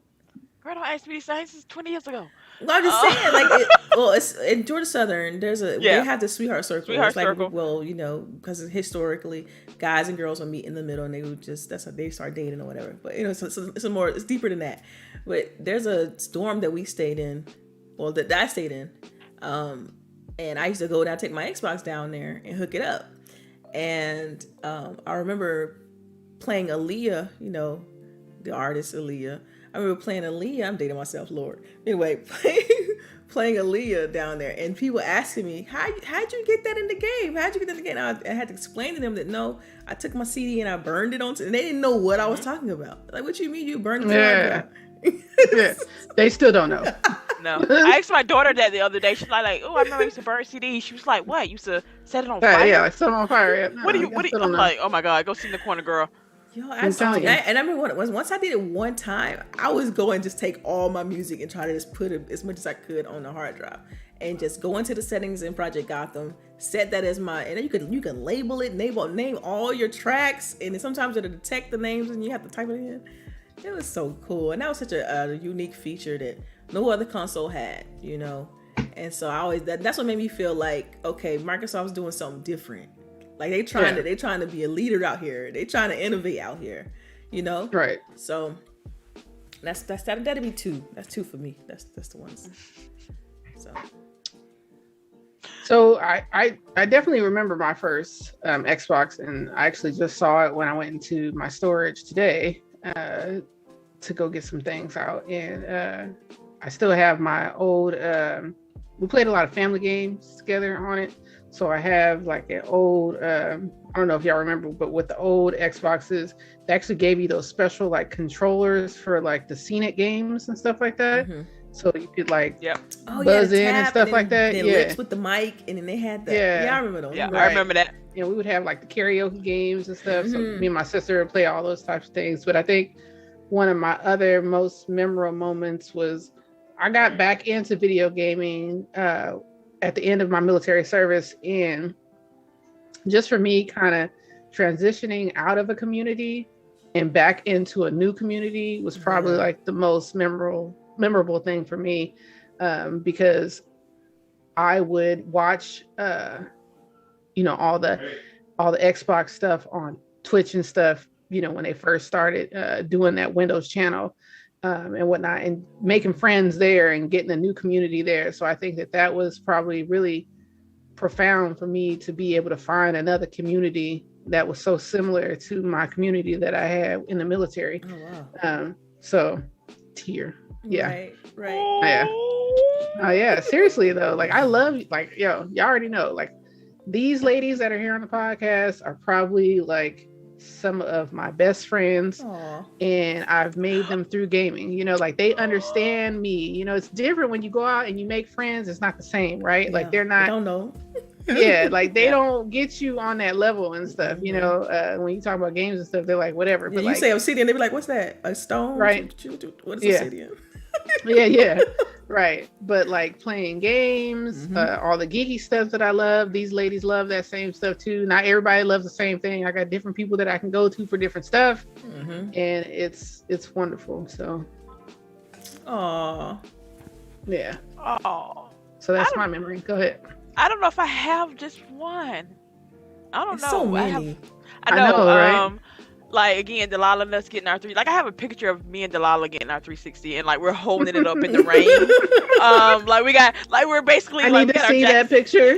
Girl, don't ask me these things. This is 20 years ago. Well, I'm just saying, like, it's in Georgia Southern. They have the Sweetheart Circle. Sweetheart it's like, Circle. well, you know, because historically, guys and girls would meet in the middle, and they would that's how they start dating or whatever. But you know, it's deeper than that. But there's a dorm that we stayed in, well, that I stayed in, and I used to go down, take my Xbox down there and hook it up, and I remember playing Aaliyah, you know, the artist Aaliyah. I remember playing Aaliyah. I'm dating myself, Lord. Anyway, playing Aaliyah down there, and people asking me, how'd you get that in the game? How'd you get that in the game? And I had to explain to them that no, I took my CD and I burned it onto, and they didn't know what I was talking about. Like, what you mean you burned it? Yeah. They still don't know. No. I asked my daughter that the other day. She's like, oh, I remember I used to burn CDs. She was like, what? You used to set it on fire? Yeah, like set it on fire. Yeah. No, what do you, I'm like, oh my God, go sit in the corner, girl. Yo, I saw you. And I remember once I did it one time, I was going to just take all my music and try to just put it as much as I could on the hard drive, and just go into the settings in Project Gotham, set that as my, and then you can label it, name all your tracks, and then sometimes it'll detect the names and you have to type it in. It was so cool, and that was such a unique feature that no other console had, you know. And so I always that's what made me feel like, okay, Microsoft's doing something different. Like they trying to be a leader out here. They trying to innovate out here, you know. Right. So that'd be two. That's two for me. That's the ones. So I definitely remember my first Xbox, and I actually just saw it when I went into my storage today to go get some things out, and I still have my old. We played a lot of family games together on it. So I have like an old, I don't know if y'all remember, but with the old Xboxes, they actually gave you those special like controllers for like the scenic games and stuff like that. Mm-hmm. So you could like buzz in and stuff like that. Lips with the mic, and then they had that. Yeah, I remember those. Yeah, right. I remember that. You know, we would have like the karaoke games and stuff. Mm-hmm. So me and my sister would play all those types of things. But I think one of my other most memorable moments was I got back into video gaming at the end of my military service, and just for me kind of transitioning out of a community and back into a new community was probably like the most memorable thing for me, because I would watch you know, all the Xbox stuff on Twitch and stuff, you know, when they first started doing that Windows channel and whatnot, and making friends there and getting a new community there. So I think that was probably really profound for me to be able to find another community that was so similar to my community that I had in the military. Oh, wow. So tear. Yeah. Right. Yeah. Oh yeah. Seriously though, like I love, like, yo, y'all already know, like these ladies that are here on the podcast are probably like some of my best friends. Aww. And I've made them through gaming, you know, like they understand me. You know, it's different when you go out and you make friends. It's not the same, right? Yeah, like they're not, I don't know. Yeah, like they don't get you on that level and stuff, you know. When you talk about games and stuff, they're like whatever. Yeah, but you like, say obsidian, they be like, what's that, a stone? Right. What is obsidian? Yeah. Right. But like playing games, all the geeky stuff that I love, these ladies love that same stuff too. Not everybody loves the same thing. I got different people that I can go to for different stuff, and it's wonderful. So, yeah. So that's my memory. Go ahead. I don't know if I have just one. I don't know. So many. I know, right? Like again, Delilah and us getting our like I have a picture of me and Delilah getting our 360, and like we're holding it up in the rain. Like we got, like we're basically. I like, need to see that picture.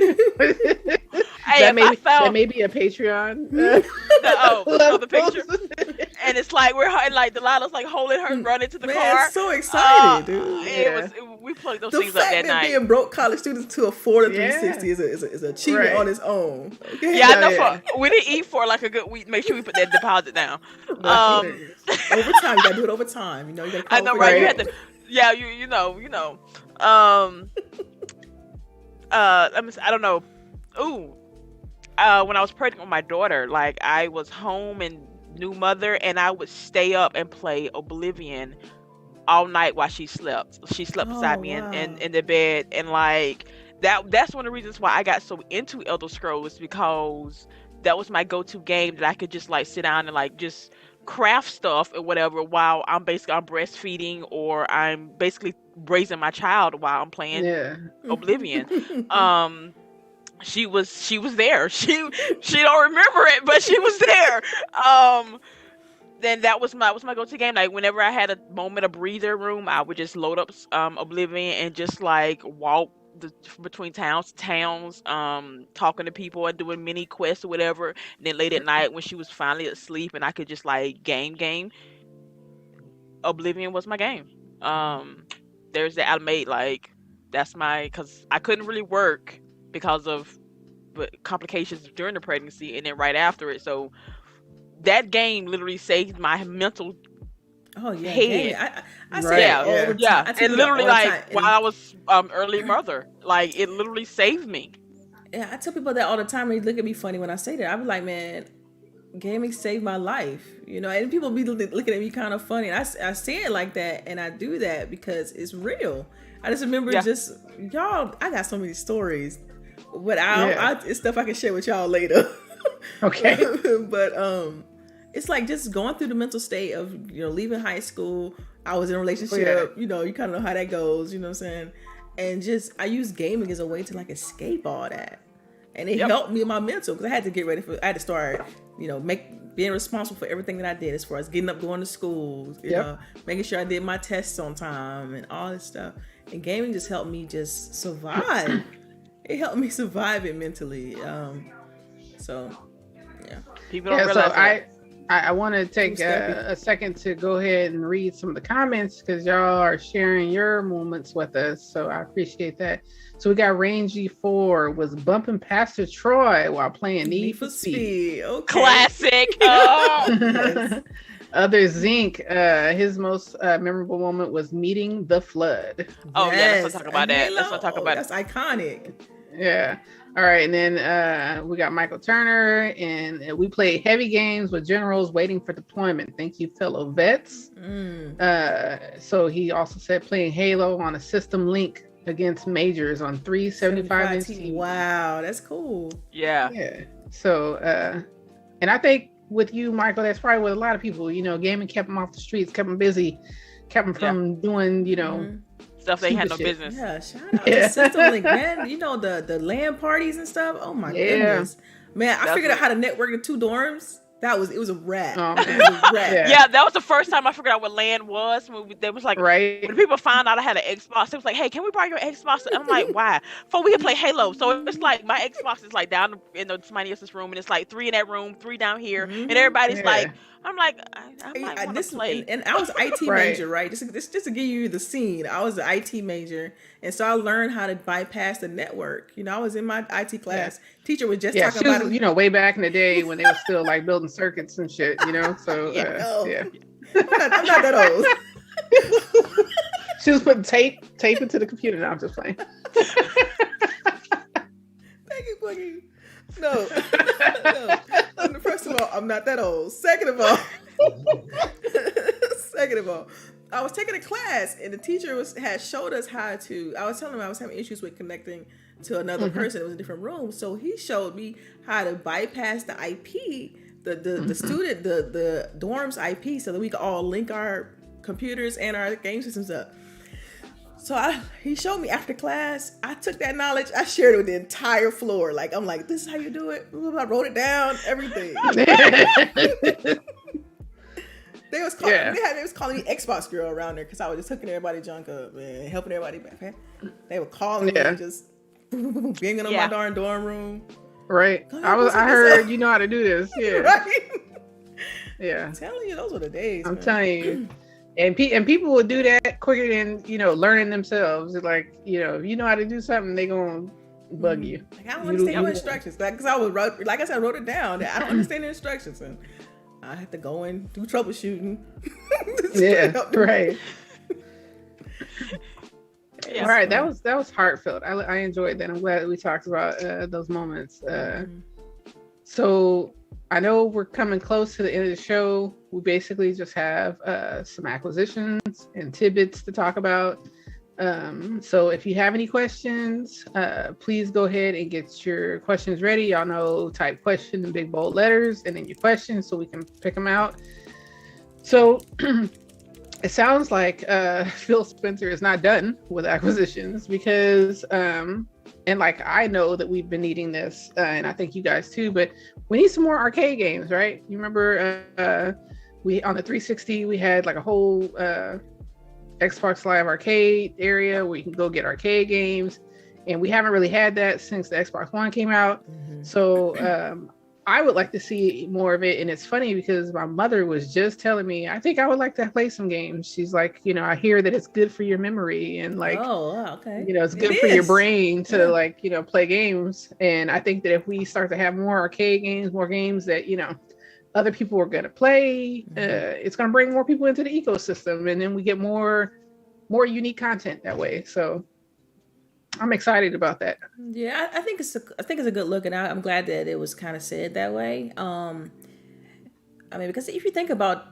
Hey, that may be a Patreon. The picture, and it's like we're like Delilah's like holding her, running to the car. So excited, dude. It was. We plugged those The things up fact that that night. being broke college students to afford a Yeah. 360 is an achievement Right. on its own. Okay? Yeah, I Oh, know. yeah. We didn't eat for like a good week. Make sure we put that deposit down. Right. Um, Overtime, you gotta do it over time. You know, you gotta I call know, for right? your You Right. had to. loan. Yeah, you know. Um, let me. I don't know. Ooh, when I was pregnant with my daughter, like I was home and new mother, and I would stay up and play Oblivion all night while she slept. She slept Oh beside me wow. in the bed, and like that's one of the reasons why I got so into Elder Scrolls, because that was my go-to game that I could just like sit down and like just craft stuff or whatever while I'm breastfeeding, or I'm basically raising my child while I'm playing Yeah. Oblivion. Um she was there. She don't remember it, but she was there. Then that was my go-to game. Like whenever I had a moment of breather room, I would just load up Oblivion and just like walk between towns, talking to people and doing mini quests or whatever. And then late at night when she was finally asleep and I could just like game, Oblivion was my game. Um, there's the I made like that's my because I couldn't really work because of complications during the pregnancy and then right after it. So that game literally saved my mental Oh yeah, gaming. head. I say that Yeah, Right. all the Yeah. time. yeah. I tell And people that literally all the like time. while And I was early mother, like it literally saved me. yeah, I tell people that all the time. And they look at me funny when I say that. I be like, man, gaming saved my life. You know, and people be looking at me kind of funny. And I say it like that, and I do that because it's real. I just remember Yeah. just y'all. I got so many stories, but Yeah. it's stuff I can share with y'all later. Okay. But it's like just going through the mental state of leaving high school. I was in a relationship. You know, you kind of know how that goes. You know what I'm saying? And just I use gaming as a way to like escape all that, and it Yep. helped me in my mental because I had to get ready for. I had to start, being responsible for everything that I did as far as getting up, going to school, you Yep. know, making sure I did my tests on time and all this stuff. And gaming just helped me just survive. It helped me survive it mentally. So yeah. People don't Yeah. So realize that. I want to take a second to go ahead and read some of the comments because y'all are sharing your moments with us. So I appreciate that. So we got Rangy 4 was bumping Pastor Troy while playing Need for Speed. Okay. Classic. Oh, Yes. Other Zinc, his most memorable moment was meeting the flood. oh yeah, let's Yes. not talk about that. Let's not talk Halo. about That's iconic. Yeah. All right. And then we got Michael Turner, and we played heavy games with generals waiting for deployment. Thank you, fellow vets. So he also said playing Halo on a system link against majors on 375 inch. Wow, that's cool. Yeah. Yeah. So, and I think with you, Michael, that's probably with a lot of people. Gaming kept them off the streets, kept them busy, kept them from doing, Stuff they had no stupid shit. business. Yeah, shout out to System Link, man. The LAN parties and stuff. Oh my goodness, man! I That's figured out what- how to network in 2 dorms. It was a wrap. Oh, It man. was a wrap. Yeah. Yeah, that was the first time I figured out what LAN was. They was like, Right. when people found out I had an Xbox, it was like, hey, can we borrow your Xbox? And I'm like, why? For we can play Halo. So it's like my Xbox is like down in somebody else's room, and it's like 3 in that room, 3 down here, and everybody's like, I'm like, I might want to play. And I was an IT Right. major, right? Just to give you the scene, I was an IT major, and so I learned how to bypass the network. I was in my IT class. Teacher was just Yeah, talking she about was, it. way back in the day when they were still like building circuits and shit, So No. yeah, I'm not that old. she was putting tape into the computer. Now I'm just playing. Thank you, Boogie. No. No. First of all, I'm not that old. Second of all, I was taking a class and the teacher had showed us how to. I was telling him I was having issues with connecting to another person. It was a different room, so he showed me how to bypass the IP, the student, the dorm's IP, so that we could all link our computers and our game systems up. So he showed me after class. I took that knowledge. I shared it with the entire floor. Like, I'm like, this is how you do it. I wrote it down, everything. They was calling me Xbox girl around there because I was just hooking everybody junk up and helping everybody back. They were calling me and just banging on my darn dorm room. Right. I heard you know how to do this. Yeah. Right. Yeah. I'm telling you, those were the days. I'm man. telling you. And people will do that quicker than, learning themselves. It's like, if you know how to do something, they gonna bug you. Like, I don't understand the instructions. Like, cause I wrote it down. I don't understand the instructions, and I have to go and do troubleshooting. Yeah, right. Yes. All right, that was heartfelt. I enjoyed that. I'm glad that we talked about those moments. So I know we're coming close to the end of the show. We basically just have some acquisitions and tidbits to talk about. So if you have any questions, please go ahead and get your questions ready. Y'all know, type question in big bold letters and then your questions so we can pick them out. So it sounds like Phil Spencer is not done with acquisitions because, and like I know that we've been needing this, and I think you guys too, but we need some more arcade games, right? You remember we on the 360 we had like a whole Xbox Live arcade area where you can go get arcade games, and we haven't really had that since the Xbox One came out. So I would like to see more of it. And it's funny because my mother was just telling me, I think I would like to play some games. She's like, I hear that it's good for your memory and like, okay. It's good for your brain to like, play games. And I think that if we start to have more arcade games, more games that, other people are going to play, it's going to bring more people into the ecosystem. And then we get more unique content that way. So I'm excited about that. Yeah, I think it's a good look, and I'm glad that it was kind of said that way. I mean, because if you think about,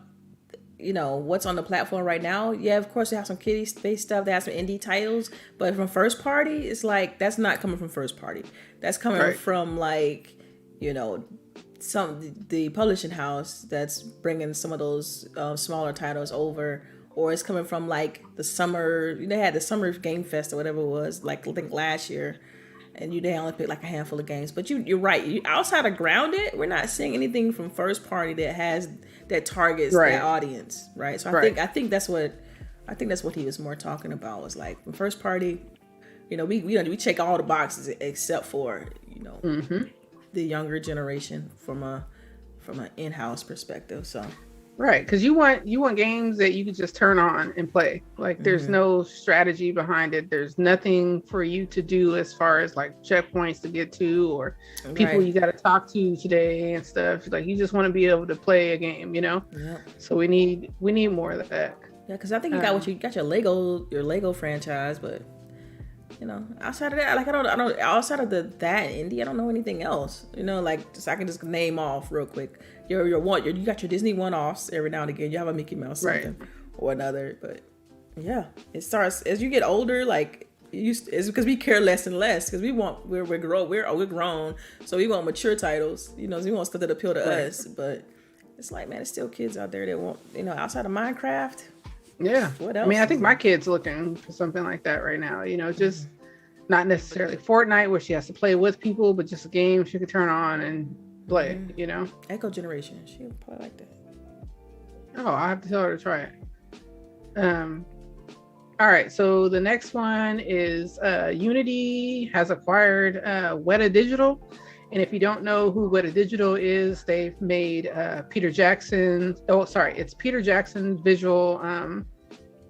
what's on the platform right now, yeah, of course they have some kiddie space stuff, they have some indie titles, but from first party, it's like that's not coming from first party. That's coming from like, the publishing house that's bringing some of those smaller titles over. Or it's coming from like the summer. They had the summer game fest or whatever it was, like I think last year, and they only picked like a handful of games. But you're right. Outside of Grounded, we're not seeing anything from first party that targets that audience, right? So I think that's what he was more talking about, was like from first party. We check all the boxes except for the younger generation from an in-house perspective. So. Right, because you want games that you can just turn on and play. Like there's no strategy behind it. There's nothing for you to do as far as like checkpoints to get to or people you got to talk to today and stuff. Like you just want to be able to play a game, Yeah. So we need more of that. Yeah, because I think you got your Lego franchise, but outside of that, like I don't outside of that indie, I don't know anything else. Like just I can just name off real quick. You got your Disney one-offs every now and again. You have a Mickey Mouse something or another, but yeah, it starts as you get older. Like it's because we care less and less because we're grown, so we want mature titles. We want stuff that appeal to us. But it's like, man, it's still kids out there that want outside of Minecraft. Yeah. What else? I mean, I think my kid's looking for something like that right now. Just not necessarily Fortnite where she has to play with people, but just a game she could turn on and play, Echo Generation. She'll probably like that. Oh, I have to tell her to try it. All right. So the next one is Unity has acquired Weta Digital. And if you don't know who Weta Digital is, they've made Peter Jackson. Oh, sorry. It's Peter Jackson Visual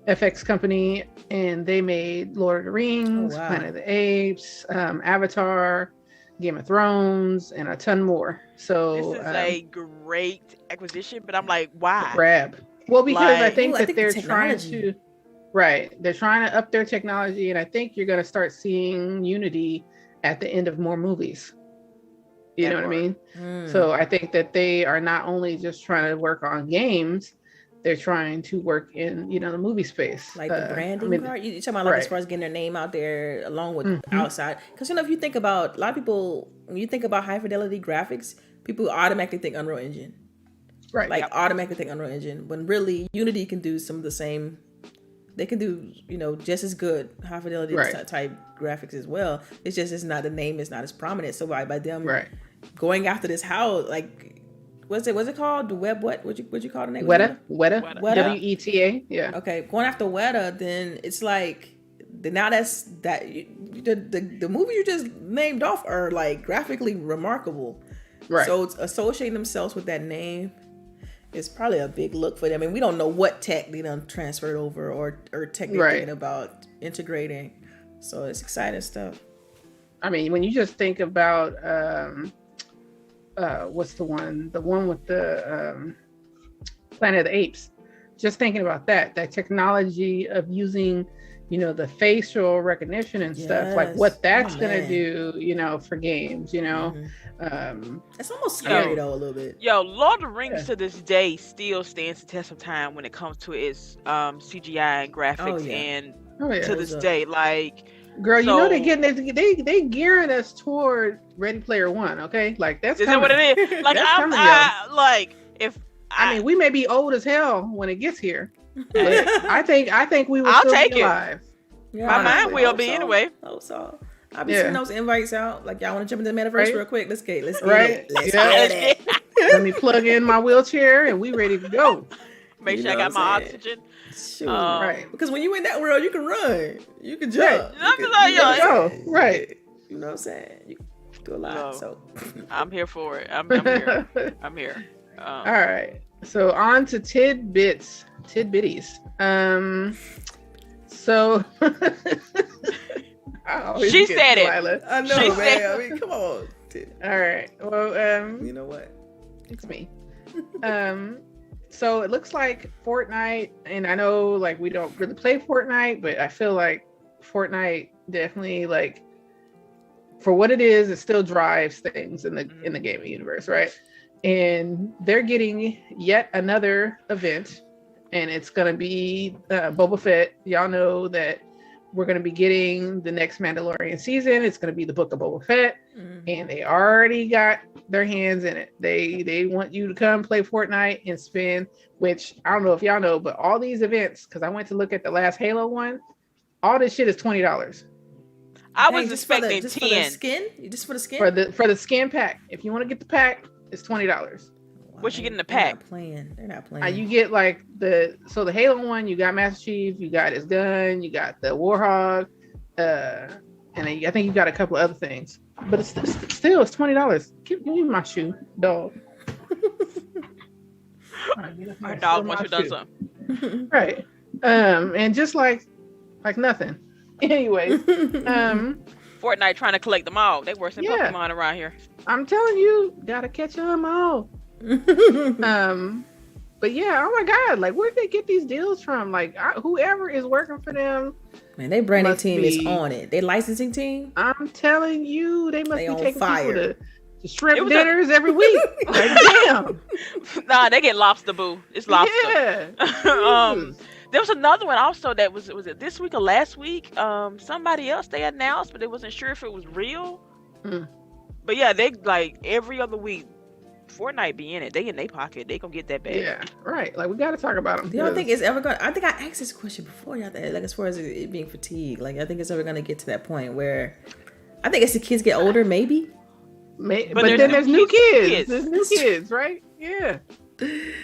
FX company. And they made Lord of the Rings, Planet of the Apes, Avatar, Game of Thrones, and a ton more. So this is a great acquisition, but I'm like, why? Grab. Well, because I think they're trying to, they're trying to up their technology. And I think you're going to start seeing Unity at the end of more movies. You know what I mean? So I think that they are not only just trying to work on games, they're trying to work in, the movie space. Like the branding part? You're talking about like as far as getting their name out there along with outside. Because, if you think about, a lot of people, when you think about high fidelity graphics, people automatically think Unreal Engine. Right. Like automatically think Unreal Engine. When really, Unity can do some of the same, they can do, just as good high fidelity type graphics as well. It's just, the name is not as prominent. So by them going after this, how, like, what's it called? The web, what'd you call the name? Weta. WETA. Yeah. Okay. Going after Weta, then it's like, now the movie you just named off are like graphically remarkable. Right. So it's associating themselves with that name it's probably a big look for them. And we don't know what tech they done transferred over or tech they're thinking about integrating. So it's exciting stuff. I mean, when you just think about what's the one with the Planet of the Apes, just thinking about that technology of using, the facial recognition and stuff, like what that's gonna do, for games, it's almost scary though a little bit. Lord of the Rings to this day still stands the test of time when it comes to its CGI and graphics, and to this day, like, girl, they're getting they gearing us toward Ready Player One, okay? Like that's is that what it is? Like I mean, we may be old as hell when it gets here, but I think we will still be alive. Yeah, my mind will be anyway. So I'll be sending those invites out. Like, y'all want to jump into the metaverse real quick? Let's get it. Let's get it. Let me plug in my wheelchair and we ready to go. Make sure I got my oxygen. Sure. Right. Because when you in that world, you can run. You can jump. You can go. Right. You know what I'm saying? You can do a lot. So I'm here for it. I'm here. I'm here. All right. So on to tidbitties. So she said it. I know, man. I mean, come on. All right. Well, you know what? It's me. So it looks like Fortnite, and I know like we don't really play Fortnite, but I feel like Fortnite definitely, like, for what it is, it still drives things in the gaming universe, right? And they're getting yet another event, and it's gonna be Boba Fett. Y'all know that we're gonna be getting the next Mandalorian season. It's gonna be the Book of Boba Fett, and they already got their hands in it. They want you to come play Fortnite and spend, which I don't know if y'all know, but all these events, because I went to look at the last Halo one, all this shit is $20. I was expecting 10. For the skin? Just for the skin? For the skin pack. If you want to get the pack, it's $20. What you get in the pack? They're not playing. You get like the Halo one, you got Master Chief, you got his gun, you got the Warhog, and then I think you got a couple of other things. But it's still $20. Give me my shoe, dog. Our dog once you done something. Right. And just like nothing. Anyways, Fortnite trying to collect them all. They worse than Pokemon around here. I'm telling you, gotta catch them all. But yeah, oh my God, like where did they get these deals from? Like whoever is working for them, man, they branding team is on it. They licensing team. I'm telling you, they must be taking fire. people to shrimp dinners every week. Like, damn. Nah, they get lobster, boo. It's lobster. Yeah. There was another one also that was it this week or last week? Somebody else they announced, but they wasn't sure if it was real. But yeah, they like every other week. Fortnite be in it. They in their pocket. They gonna get that bag. Yeah, right. Like we got to talk about them. Do y'all think it's ever gonna? I think I asked this question before. Y'all, like as far as it being fatigue, like I think it's ever gonna get to that point where I think as the kids get older, maybe. But then there's new kids. There's new kids, right? Yeah. There's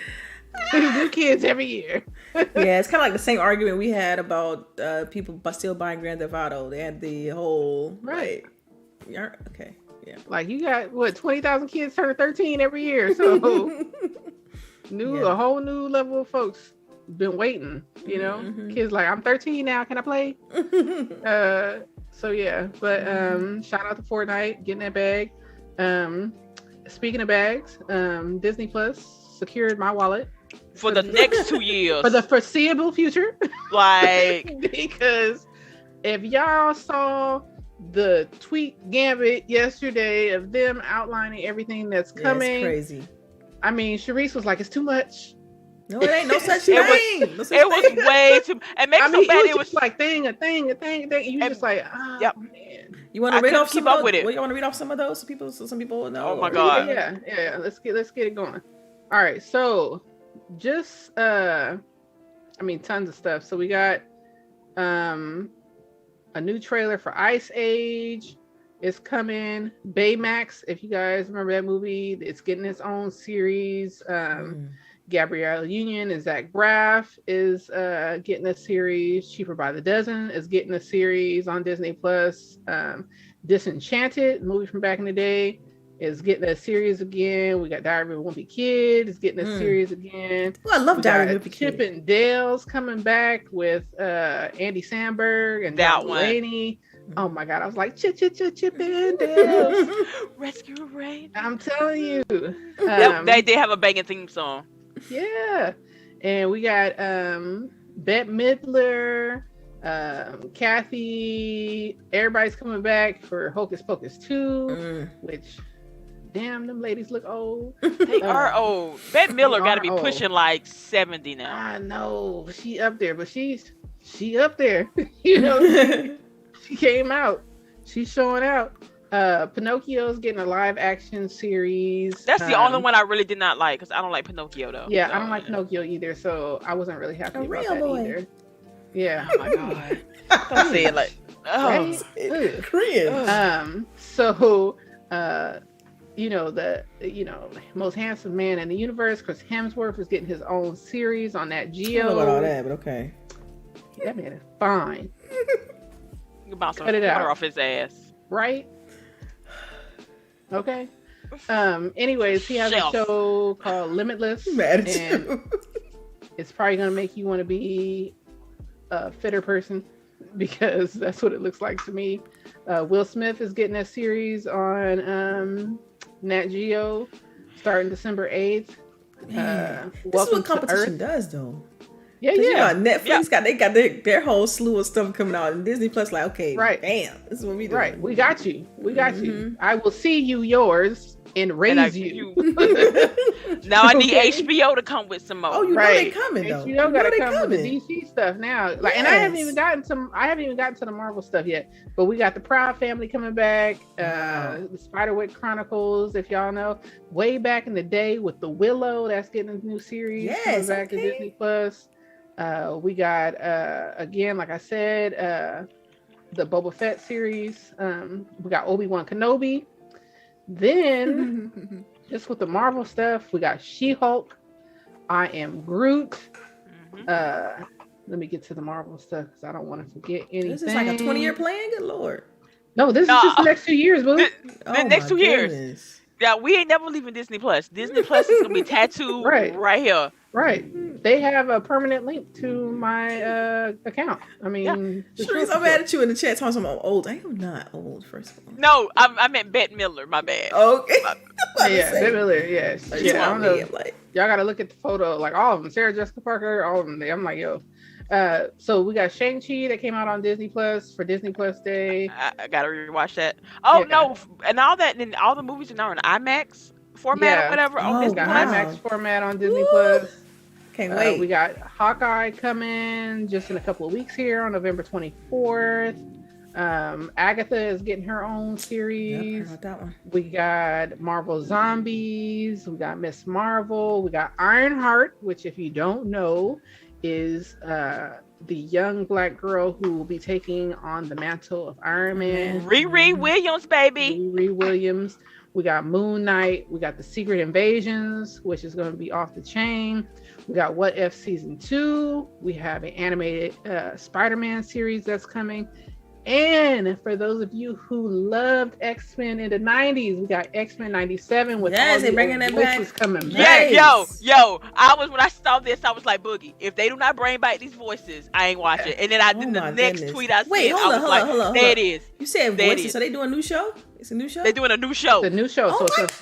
new kids every year. Yeah, it's kind of like the same argument we had about people still buying Grand Theft Auto. They had the whole right. Like, okay. Yeah. Like you got 20,000 kids turning 13 every year, so a whole new level of folks been waiting. Kids like, I'm 13 now, can I play? So yeah, but shout out to Fortnite getting that bag. Speaking of bags, Disney Plus secured my wallet for the next 2 years for the foreseeable future. Like because if y'all saw the tweet gambit yesterday of them outlining everything that's coming. It's crazy. I mean, CHAREECE was like, it's too much. No, it ain't no such thing. It was way too. And maybe it was like thing. You just like, man. You want to read off some of it? Well, you want to read off some of those so some people will know. Oh my God. Yeah. Let's get it going. All right. So just tons of stuff. So we got a new trailer for Ice Age is coming. Baymax, if you guys remember that movie, it's getting its own series. Gabrielle Union and Zach Braff is getting a series. Cheaper by the Dozen is getting a series on Disney Plus. Disenchanted, movie from back in the day, is getting a series again. We got Diary of a Wimpy Kid is getting a series again. Oh, I love Diary of a Wimpy Chip Kid. and Dale's coming back with Andy Samberg and John Mulaney. Oh my God, I was like, Chip and Dale's. Rescue Ray. I'm telling you. They have a banging theme song. Yeah. And we got Bette Midler, Kathy, everybody's coming back for Hocus Pocus 2, which, damn, them ladies look old. They are old. Bette Midler got to be pushing like 70 now. I know, she up there, but she up there. You know, she came out. She's showing out. Pinocchio's getting a live action series. That's the only one I really did not like, because I don't like Pinocchio though. Yeah, I don't like Pinocchio either, so I wasn't really happy about that either. Yeah. Oh my God. Don't say it like, oh. Right? So, most handsome man in the universe, Chris Hemsworth, is getting his own series on that Geo. I don't know about all that, but okay. That man is fine. You bounce some water off his ass. Right? Okay. Anyways, he has a show called Limitless. And it's probably gonna make you want to be a fitter person, because that's what it looks like to me. Will Smith is getting a series on Nat Geo starting December 8th. This is what competition does, though. Yeah. You know, Netflix got their whole slew of stuff coming out, and Disney Plus like, okay, right, bam, this is what we do. Right, we got you. I will see you yours and raise you. Now I need HBO to come with some more. Oh, you know they coming though. HBO gotta come with the DC stuff now. Like, and I haven't even gotten to the Marvel stuff yet. But we got the Proud Family coming back. The Spiderwick Chronicles, if y'all know, way back in the day with the Willow, that's getting a new series coming back to Disney Plus. We got again, like I said, the Boba Fett series. We got Obi-Wan Kenobi. Then just with the Marvel stuff, we got She-Hulk, I Am Groot. Let me get to the Marvel stuff because I don't want to forget anything. This is like a 20-year plan? Good Lord. No, this is just the next 2 years, boo. The next 2 years. Yeah, we ain't never leaving Disney Plus. Disney Plus is gonna be tattooed right here. Right. They have a permanent link to my account. I mean, Charisse, I'm mad at you in the chat talking about I'm old. I am not old, first of all. No, I meant Bette Midler. My bad. Okay. Yeah, Bette Midler. Yes. Yeah. I don't know. Y'all got to look at the photo. Like all of them. Sarah Jessica Parker. All of them. I'm like, yo. So we got Shang-Chi that came out on Disney Plus for Disney Plus Day. I gotta rewatch that. Oh no, and all the movies are now in IMAX format or whatever. We got IMAX format on Disney Plus. Can't wait. We got Hawkeye coming just in a couple of weeks here on November 24th. Agatha is getting her own series. Yep, that one. We got Marvel Zombies. We got Miss Marvel. We got Ironheart, which, if you don't know, is the young black girl who will be taking on the mantle of Iron Man. Riri Williams, baby. Riri Williams. We got Moon Knight. We got The Secret Invasions, which is going to be off the chain. We got What If Season 2. We have an animated Spider-Man series that's coming. And for those of you who loved X-Men in the 90s, we got X-Men 97 with all the bringing that back. Coming back. Yo, when I saw this, I was like, Boogie, if they do not bring back these voices, I ain't watching. And then I did the next tweet I said, hold on. There it is. You said voices, so they doing a new show? It's a new show? They're doing a new show. The new show. So it's going to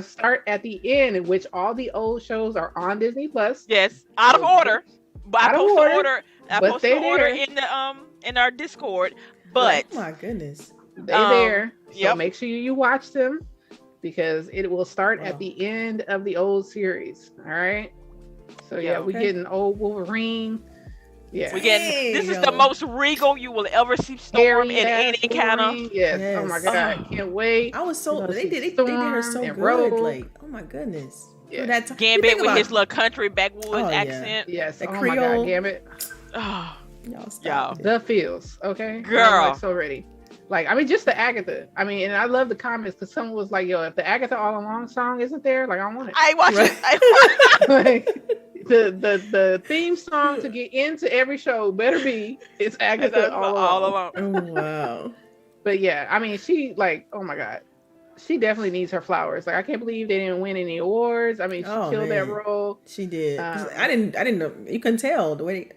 start at the end, in which all the old shows are on Disney Plus. Yes, out of order. But I posted the order in our Discord. But oh my goodness, they're there. So make sure you watch them, because it will start at the end of the old series. All right. So we're getting old Wolverine. Yeah, we getting. This is the most regal you will ever see Storm in any kind of. Yes. Oh my God, can't wait. I was so they did her so good. Rogue. Like, oh my goodness. Yeah. Gambit with his little country backwoods accent. Yes. That oh Creole. my God, Gambit. Y'all. The feels. Okay. Girl. I'm like so ready. Like, I mean, just the Agatha. I mean, and I love the comments because someone was like, yo, if the Agatha All Along song isn't there, like, I want it. I ain't watching it. Like, the theme song to get into every show better be it's Agatha All Along. Oh, wow. But yeah, I mean, she like, oh my god, she definitely needs her flowers. Like, I can't believe they didn't win any awards. I mean, she Oh killed that man, role. she did. 'Cause Um, I didn't know. You couldn't tell the way.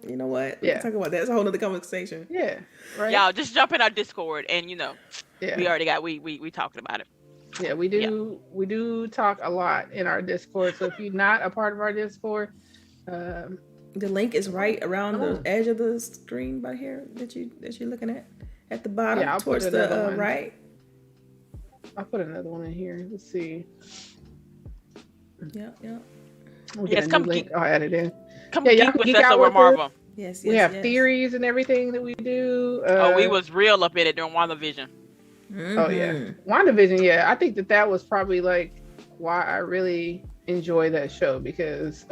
You know what? We can Yeah. talk about that. It's a whole other conversation. Yeah, right. Y'all just jump in our Discord, and Yeah, we already got we talking about it. yeah. We Yeah. do talk a lot in our Discord. So if you're not a part of our Discord, um, The link is right around come the on. edge of the screen right here that you're looking at the bottom Yeah, I'll put towards another the one. right. I'll put another one in here. Let's see. Yeah. We'll get Yes, a new come link. I'll add it in. Come Yeah, y'all geek can with geek us out over with us. Marvel. Yes. We have theories and everything that we do. Oh, we was real up in it during WandaVision. Mm-hmm. Oh yeah, WandaVision. Yeah, I think that was probably like why I really enjoy that show because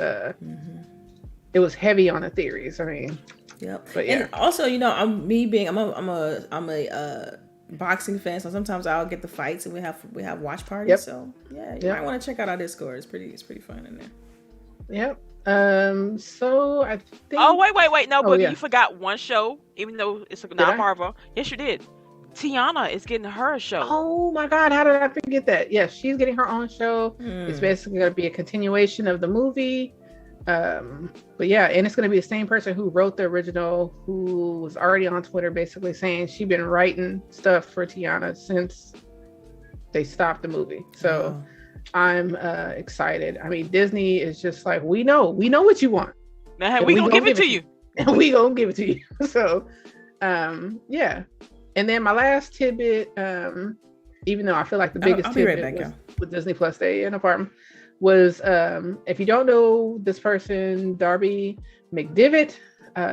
it was heavy on the theories. I mean, Yep. but yeah. And also, I'm a boxing fan, so sometimes I'll get the fights and we have watch parties. Yep. So yeah, you might want to check out our Discord. It's pretty fun in there. Yep. So I think. Oh wait, no, but yeah. you forgot one show, even though it's I? not Marvel. Yes, you did. Tiana is getting her show. Oh my God, how did I forget that? Yes, she's getting her own show. It's basically going to be a continuation of the movie. But yeah, and it's going to be the same person who wrote the original, who was already on Twitter basically saying she's been writing stuff for Tiana since they stopped the movie. So I'm excited. I mean, Disney is just like, we know what you want. We gonna give it to you. And we gonna give it to you. So yeah. And then my last tidbit, even though I feel like the biggest tidbit right back, with Disney Plus Day in apartment was, if you don't know this person, Darby McDivitt,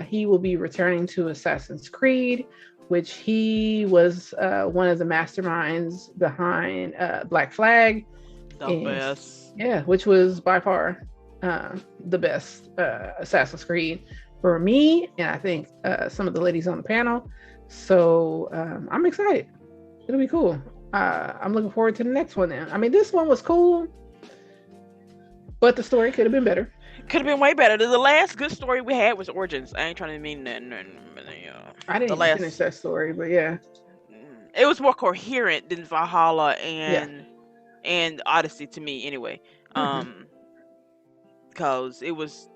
he will be returning to Assassin's Creed, which he was one of the masterminds behind Black Flag. The best. Yeah, which was by far the best Assassin's Creed for me, and I think some of the ladies on the panel. So I'm excited. It'll be cool. I'm looking forward to the next one then. I mean, this one was cool, but the story could have been better. Could have been way better. The last good story we had was Origins. I ain't trying to mean that. I didn't finish that story, but yeah. It was more coherent than Valhalla and Odyssey to me anyway. Because it's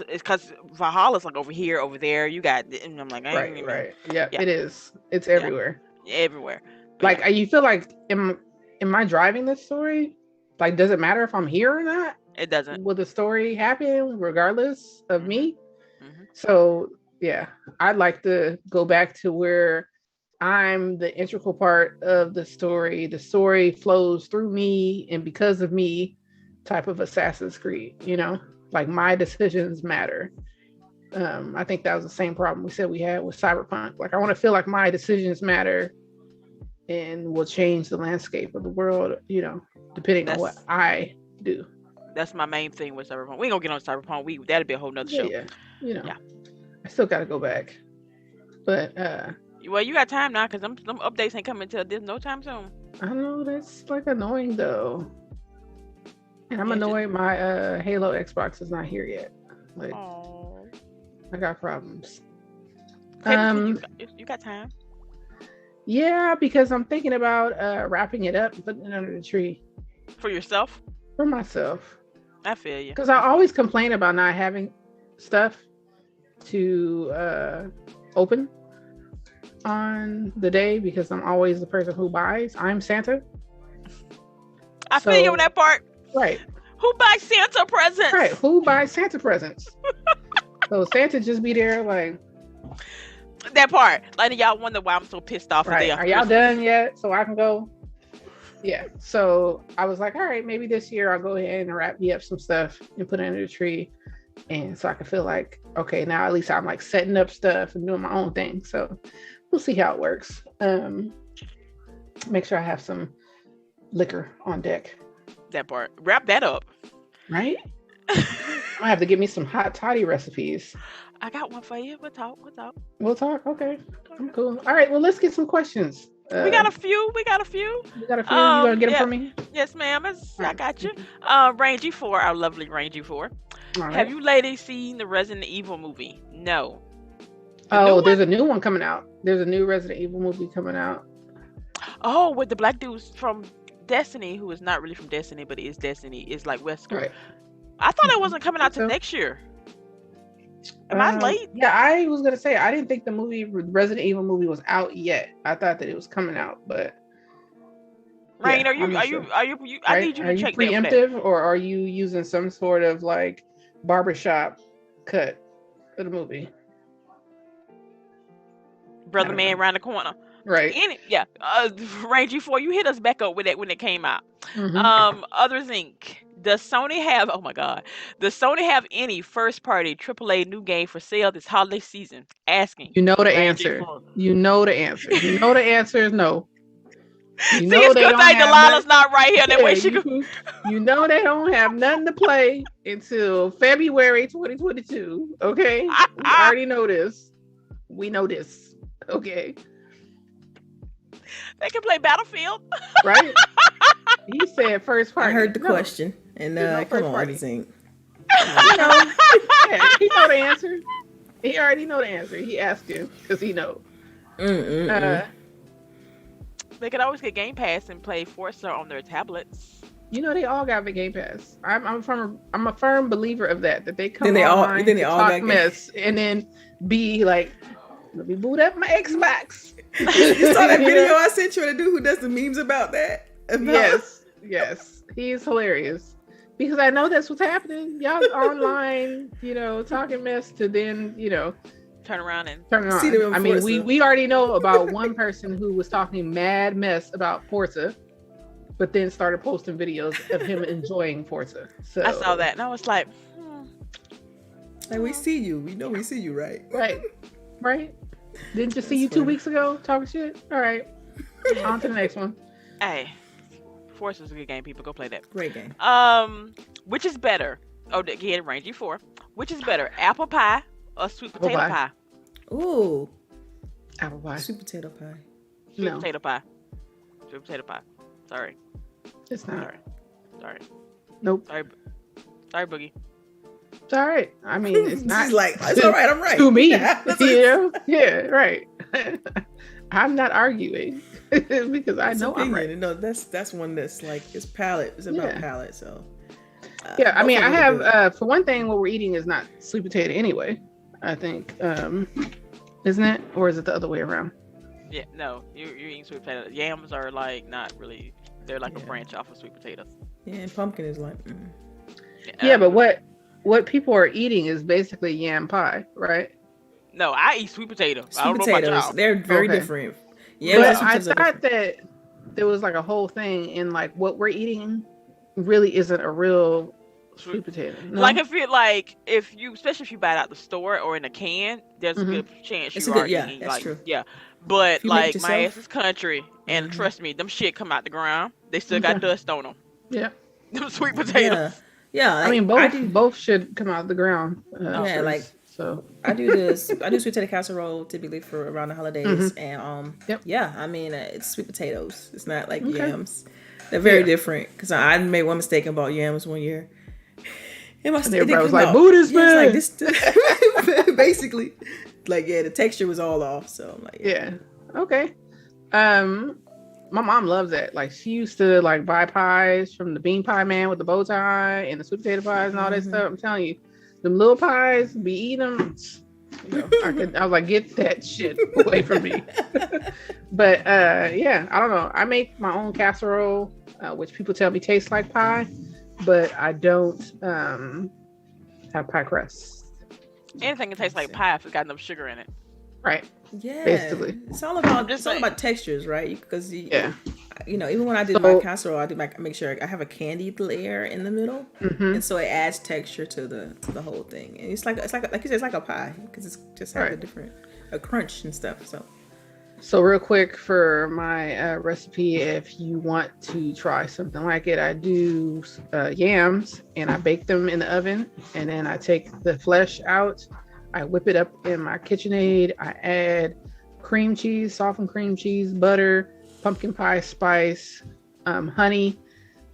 because Valhalla's like over here, over there. You got, and I'm like, right. Yeah, it is. It's everywhere. Everywhere. Like, you feel like, am I driving this story? Like, does it matter if I'm here or not? It doesn't. Will the story happen regardless of me? So yeah, I'd like to go back to where I'm the integral part of the story. The story flows through me and because of me, type of Assassin's Creed, like my decisions matter. I think that was the same problem we said we had with Cyberpunk. Like, I want to feel like my decisions matter and will change the landscape of the world, depending on what I do. That's my main thing with Cyberpunk. We ain't gonna get on Cyberpunk. That'll be a whole nother show. Yeah. I still got to go back, but well, you got time now because them updates ain't coming till there's no time soon. I know that's like annoying though, and I'm annoyed my Halo Xbox is not here yet. Like, I got problems. You got time. Yeah, because I'm thinking about wrapping it up and putting it under the tree. For yourself? For myself. I feel you. Because I always complain about not having stuff to open on the day because I'm always the person who buys. I'm Santa. I feel you on that part. Right. Who buys Santa presents? Right. Who buys Santa presents? So Santa just be there like... That part. Like, y'all wonder why I'm so pissed off. Right. Are y'all done yet? So I can go? Yeah. So I was like, all right, maybe this year I'll go ahead and wrap me up some stuff and put it under the tree. And so I can feel like, okay, now at least I'm like setting up stuff and doing my own thing. So we'll see how it works. Make sure I have some liquor on deck. That part. Wrap that up. Right? I have to get me some hot toddy recipes. I got one for you. We'll talk. We'll talk. Okay. I'm cool. All right. Well, let's get some questions. We got a few. You gonna get them for me? Yes, ma'am. I got you. Rangy 4, our lovely Rangy 4. Right. Have you ladies seen the Resident Evil movie? No. Oh, there's a new one coming out. There's a new Resident Evil movie coming out. Oh, with the black dudes from Destiny, who is not really from Destiny, but is Destiny, is like Wesker. Right. I thought it wasn't coming out till next year. Am I late? Yeah, I was gonna say I didn't think the Resident Evil movie was out yet. I thought that it was coming out, but Rain, yeah, are you? I need you to check that. preemptive, or are you using some sort of like barbershop cut for the movie? Brother Man around the corner. Right. Range G4, you hit us back up with it when it came out. Mm-hmm. Other thing, does Sony have? Oh my God, does Sony have any first-party AAA new game for sale this holiday season? Asking. You know the answer. You know the answer. You know the answer is no. You know see, it's good thing Delilah's not right here. That way she could. You know they don't have nothing to play until February 2022. Okay, we already know this. We know this. Okay. They can play Battlefield. Right? He said first party. I heard the question. And come on, Zink. You know, yeah, he know the answer. He already know the answer. He asked him because he know. They could always get Game Pass and play Forza on their tablets. You know, they all got the Game Pass. I'm a firm believer of that. That they come then they online, all talk mess, and then be like, let me boot up my Xbox. You saw that video I sent you of the dude who does the memes about that? Yes. He's hilarious. Because I know that's what's happening. Y'all online, talking mess to then, turn around and turn it on. I mean, we already know about one person who was talking mad mess about Forza, but then started posting videos of him enjoying Forza. So I saw that and I was like, Like, we see you. We know we see you, right? Right. Didn't you see you 2 weeks ago talking shit? All right. On to the next one. Hey, Forza's a good game. People go play that. Great game. Which is better? Oh, again, Range G4. Which is better, apple pie or sweet potato pie? Ooh. Apple pie. Sweet potato pie. Sweet potato pie. Sweet potato pie. Sorry. It's not. Sorry. Nope. Sorry, Boogie. It's all right. I mean, it's not. She's like, it's all right. I'm right. To me, yeah, right. I'm not arguing because I know I'm right. No, that's one that's like it's palate. It's about palate. So yeah, I mean, I have for one thing, what we're eating is not sweet potato anyway. I think, isn't it, or is it the other way around? Yeah, no, you're eating sweet potato. Yams are like not really. They're like a branch off of sweet potatoes. Yeah, and pumpkin is like. Yeah, but what people are eating is basically yam pie, right? No, I eat sweet potato. Sweet I don't potatoes, know about y'all. they're very different. Yeah, but I thought that there was like a whole thing in like what we're eating really isn't a real sweet potato. No? Like if you especially if you buy it out the store or in a can, there's a good chance you are eating that's true. Yeah. But like my ass is country, and trust me, them shit come out the ground. They still got dust on them. Yeah. Them sweet potatoes. Yeah, like, I mean both should come out of the ground. So I do sweet potato casserole typically for around the holidays, and I mean it's sweet potatoes. It's not like yams. They're very different because I made one mistake and bought yams one year. And everybody was like, "Buddhist man." Like this, basically, like the texture was all off. So I'm like, okay. My mom loves that. Like she used to like buy pies from the bean pie man with the bow tie and the sweet potato pies and all that stuff. I'm telling you, them little pies, be eating them. I was like, get that shit away from me. But I don't know. I make my own casserole, which people tell me tastes like pie, but I don't have pie crust. Anything can taste like pie if it's got enough sugar in it. Right. Yeah. Basically. It's all about textures, right? Because even when I do my casserole, I make sure I have a candied layer in the middle, and so it adds texture to the whole thing. And it's like you said, it's like a pie because it's just has a crunch and stuff. So real quick for my recipe, if you want to try something like it, I do yams and I bake them in the oven, and then I take the flesh out. I whip it up in my KitchenAid. I add cream cheese, softened cream cheese, butter, pumpkin pie spice, honey,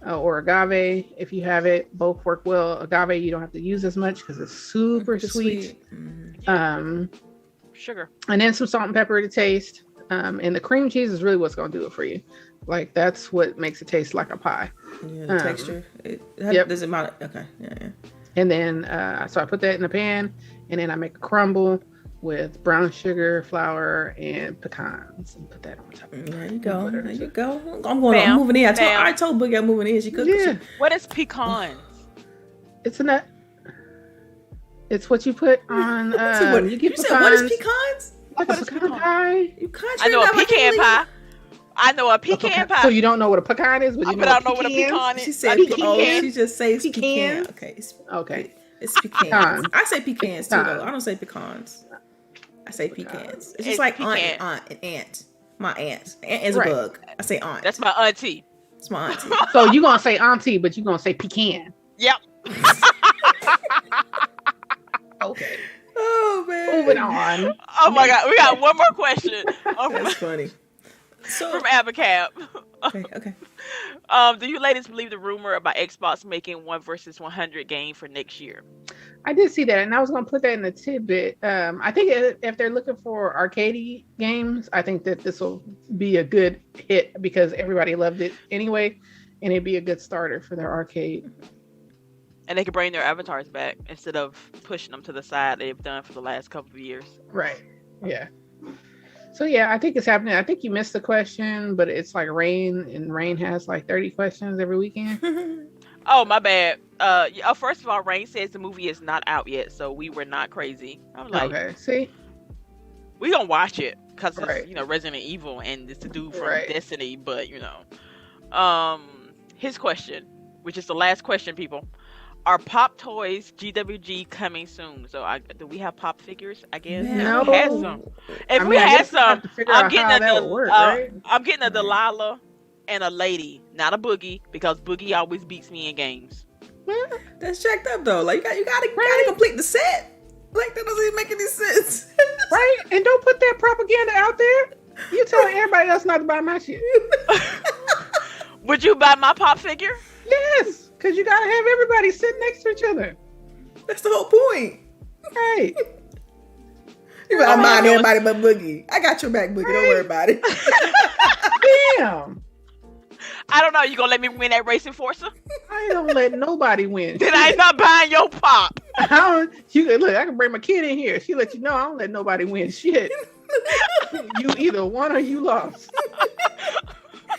or agave if you have it. Both work well. Agave you don't have to use as much because it's super sweet. sugar. And then some salt and pepper to taste. And the cream cheese is really what's going to do it for you. Like, that's what makes it taste like a pie. Yeah, the texture. Yep. Does it matter? Okay. Yeah. And then, so I put that in the pan, and then I make a crumble with brown sugar, flour, and pecans, and put that on top. There you go. There you go. I'm moving in. I told Boogie I'm moving in. She cooked. Yeah. What is pecans? It's a nut. It's what you put on. You get pecans. Said, what is pecans? Like a pecan pie. I know a pecan pie. I know a pecan pie. So you don't know what a pecan is, but you know I don't know what a pecan is. She said pecan. She just says pecan. Okay. It's pecans. I say pecans too, though. I don't say pecans. I say pecans. It's just like aunt and aunt. My aunt. Aunt is a bug. I say aunt. That's my auntie. It's my auntie. So you're going to say auntie, but you're going to say pecan. Yep. Okay. Oh, man. Moving on. Oh, my God. We got one more question. That's funny. From Abacab. Okay. Do you ladies believe the rumor about Xbox making 1 versus 100 game for next year? I did see that, and I was going to put that in the tidbit. I think if they're looking for arcade games, I think that this will be a good hit because everybody loved it anyway, and it'd be a good starter for their arcade. And they could bring their avatars back instead of pushing them to the side they've done for the last couple of years. Right. Yeah. So yeah, I think it's happening. I think you missed the question, but it's like Rain, and Rain has like 30 questions every weekend. Oh, my bad. First of all, Rain says the movie is not out yet, so we were not crazy. I'm like, okay, see, we gonna watch it because it's Resident Evil and it's the dude from Destiny. But his question, which is the last question, people. Are Pop Toys GWG coming soon? So do we have pop figures? I guess. No. If we had some, I'm getting a Delilah and a lady, not a Boogie, because Boogie always beats me in games. That's checked up though. Like you gotta complete the set. Like that doesn't even make any sense. Right? And don't put that propaganda out there. You telling everybody else not to buy my shit. Would you buy my pop figure? Yes. Because you gotta have everybody sitting next to each other. That's the whole point. Right. I'm buying everybody but Boogie. I got your back, Boogie. Right. Don't worry about it. Damn. I don't know. You gonna let me win that racing Forza? I ain't gonna let nobody win. Then I ain't not buying your pop. I can bring my kid in here. She let you know I don't let nobody win shit. You either won or you lost.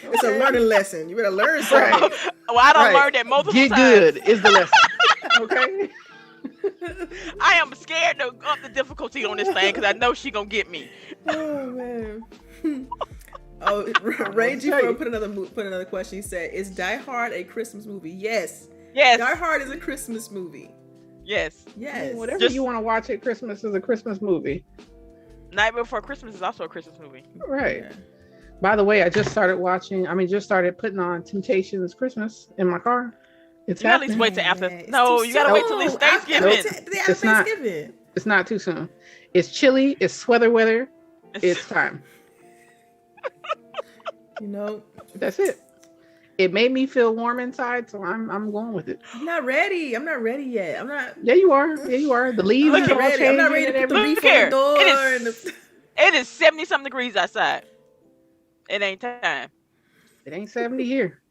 It's a learning lesson. You better learn something. Right. Well, I don't learn that multiple times. Get good is the lesson. Okay. I am scared to up the difficulty on this thing because I know she gonna get me. Oh man. Ray G put another question. He said, "Is Die Hard a Christmas movie?" Yes. Yes. Die Hard is a Christmas movie. Yes. Yes. Whatever you want to watch at Christmas is a Christmas movie. Night Before Christmas is also a Christmas movie. Right. Yeah. By the way, I just started putting on Temptations Christmas in my car. It's at least wait till after. No, you gotta wait till it's Thanksgiving. It's not too soon. It's chilly. It's sweater weather. It's time. That's it. It made me feel warm inside, so I'm going with it. I'm not ready yet. I'm not. Yeah, you are. The leaves are changing. I'm not ready to put the beef on the door. It is 70-something degrees outside. It ain't time. It ain't 70 here.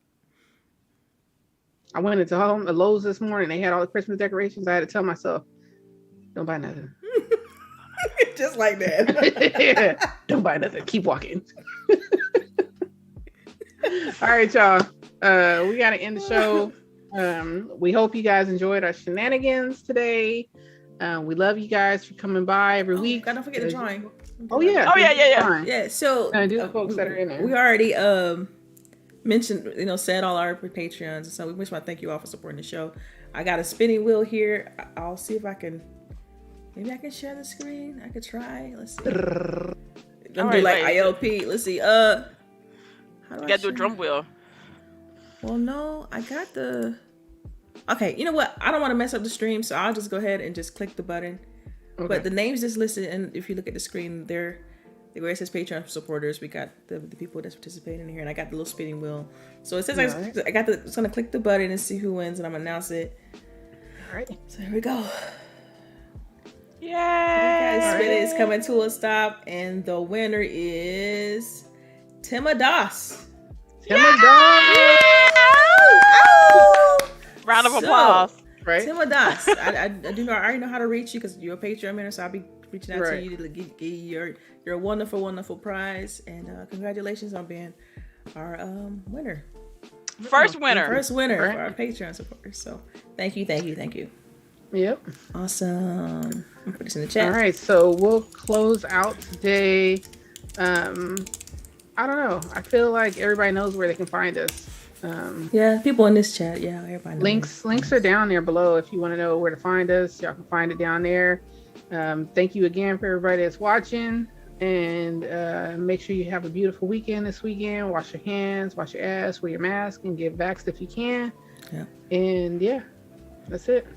I went into Lowe's this morning. They had all the Christmas decorations. I had to tell myself, don't buy nothing. Just like that. Yeah. Don't buy nothing. Keep walking. All right, y'all. We got to end the show. We hope you guys enjoyed our shenanigans today. We love you guys for coming by every week. Don't forget the drawing. Oh yeah. Yeah. So the folks that are in there. We already mentioned, said all our Patreons, so we just want to thank you all for supporting the show. I got a spinning wheel here. I'll see if I can. Maybe I can share the screen. I could try. Let's see. I'm do like ILP. Let's see. How do you gotta do a drum wheel. Well, no, I got the. Okay, you know what? I don't want to mess up the stream, so I'll just go ahead and just click the button. Okay. But the names just listed, and if you look at the screen, where it says Patreon supporters, we got the people that's participating in here, and I got the little spinning wheel. So it says it's gonna click the button and see who wins, and I'm gonna announce it. All right. So here we go. Yay! Okay, spin is coming to a stop, and the winner is Timma Doss. Timma Doss. Round of So, applause. Right. Timma Doss. I do know. I already know how to reach you because you're a Patreon member, so I'll be reaching out to you to give you your wonderful, wonderful prize. And congratulations on being our winner. First winner. First winner for our Patreon supporters. So thank you. Yep. Awesome. I'll put this in the chat. All right, so we'll close out today. I don't know. I feel like everybody knows where they can find us. Yeah, people in this chat. Yeah, everybody knows. Links are down there below if you want to know where to find us. Y'all can find it down there. Thank you again for everybody that's watching, and make sure you have a beautiful weekend this weekend. Wash your hands, wash your ass, wear your mask, and get vaxxed if you can. Yeah. And yeah, that's it.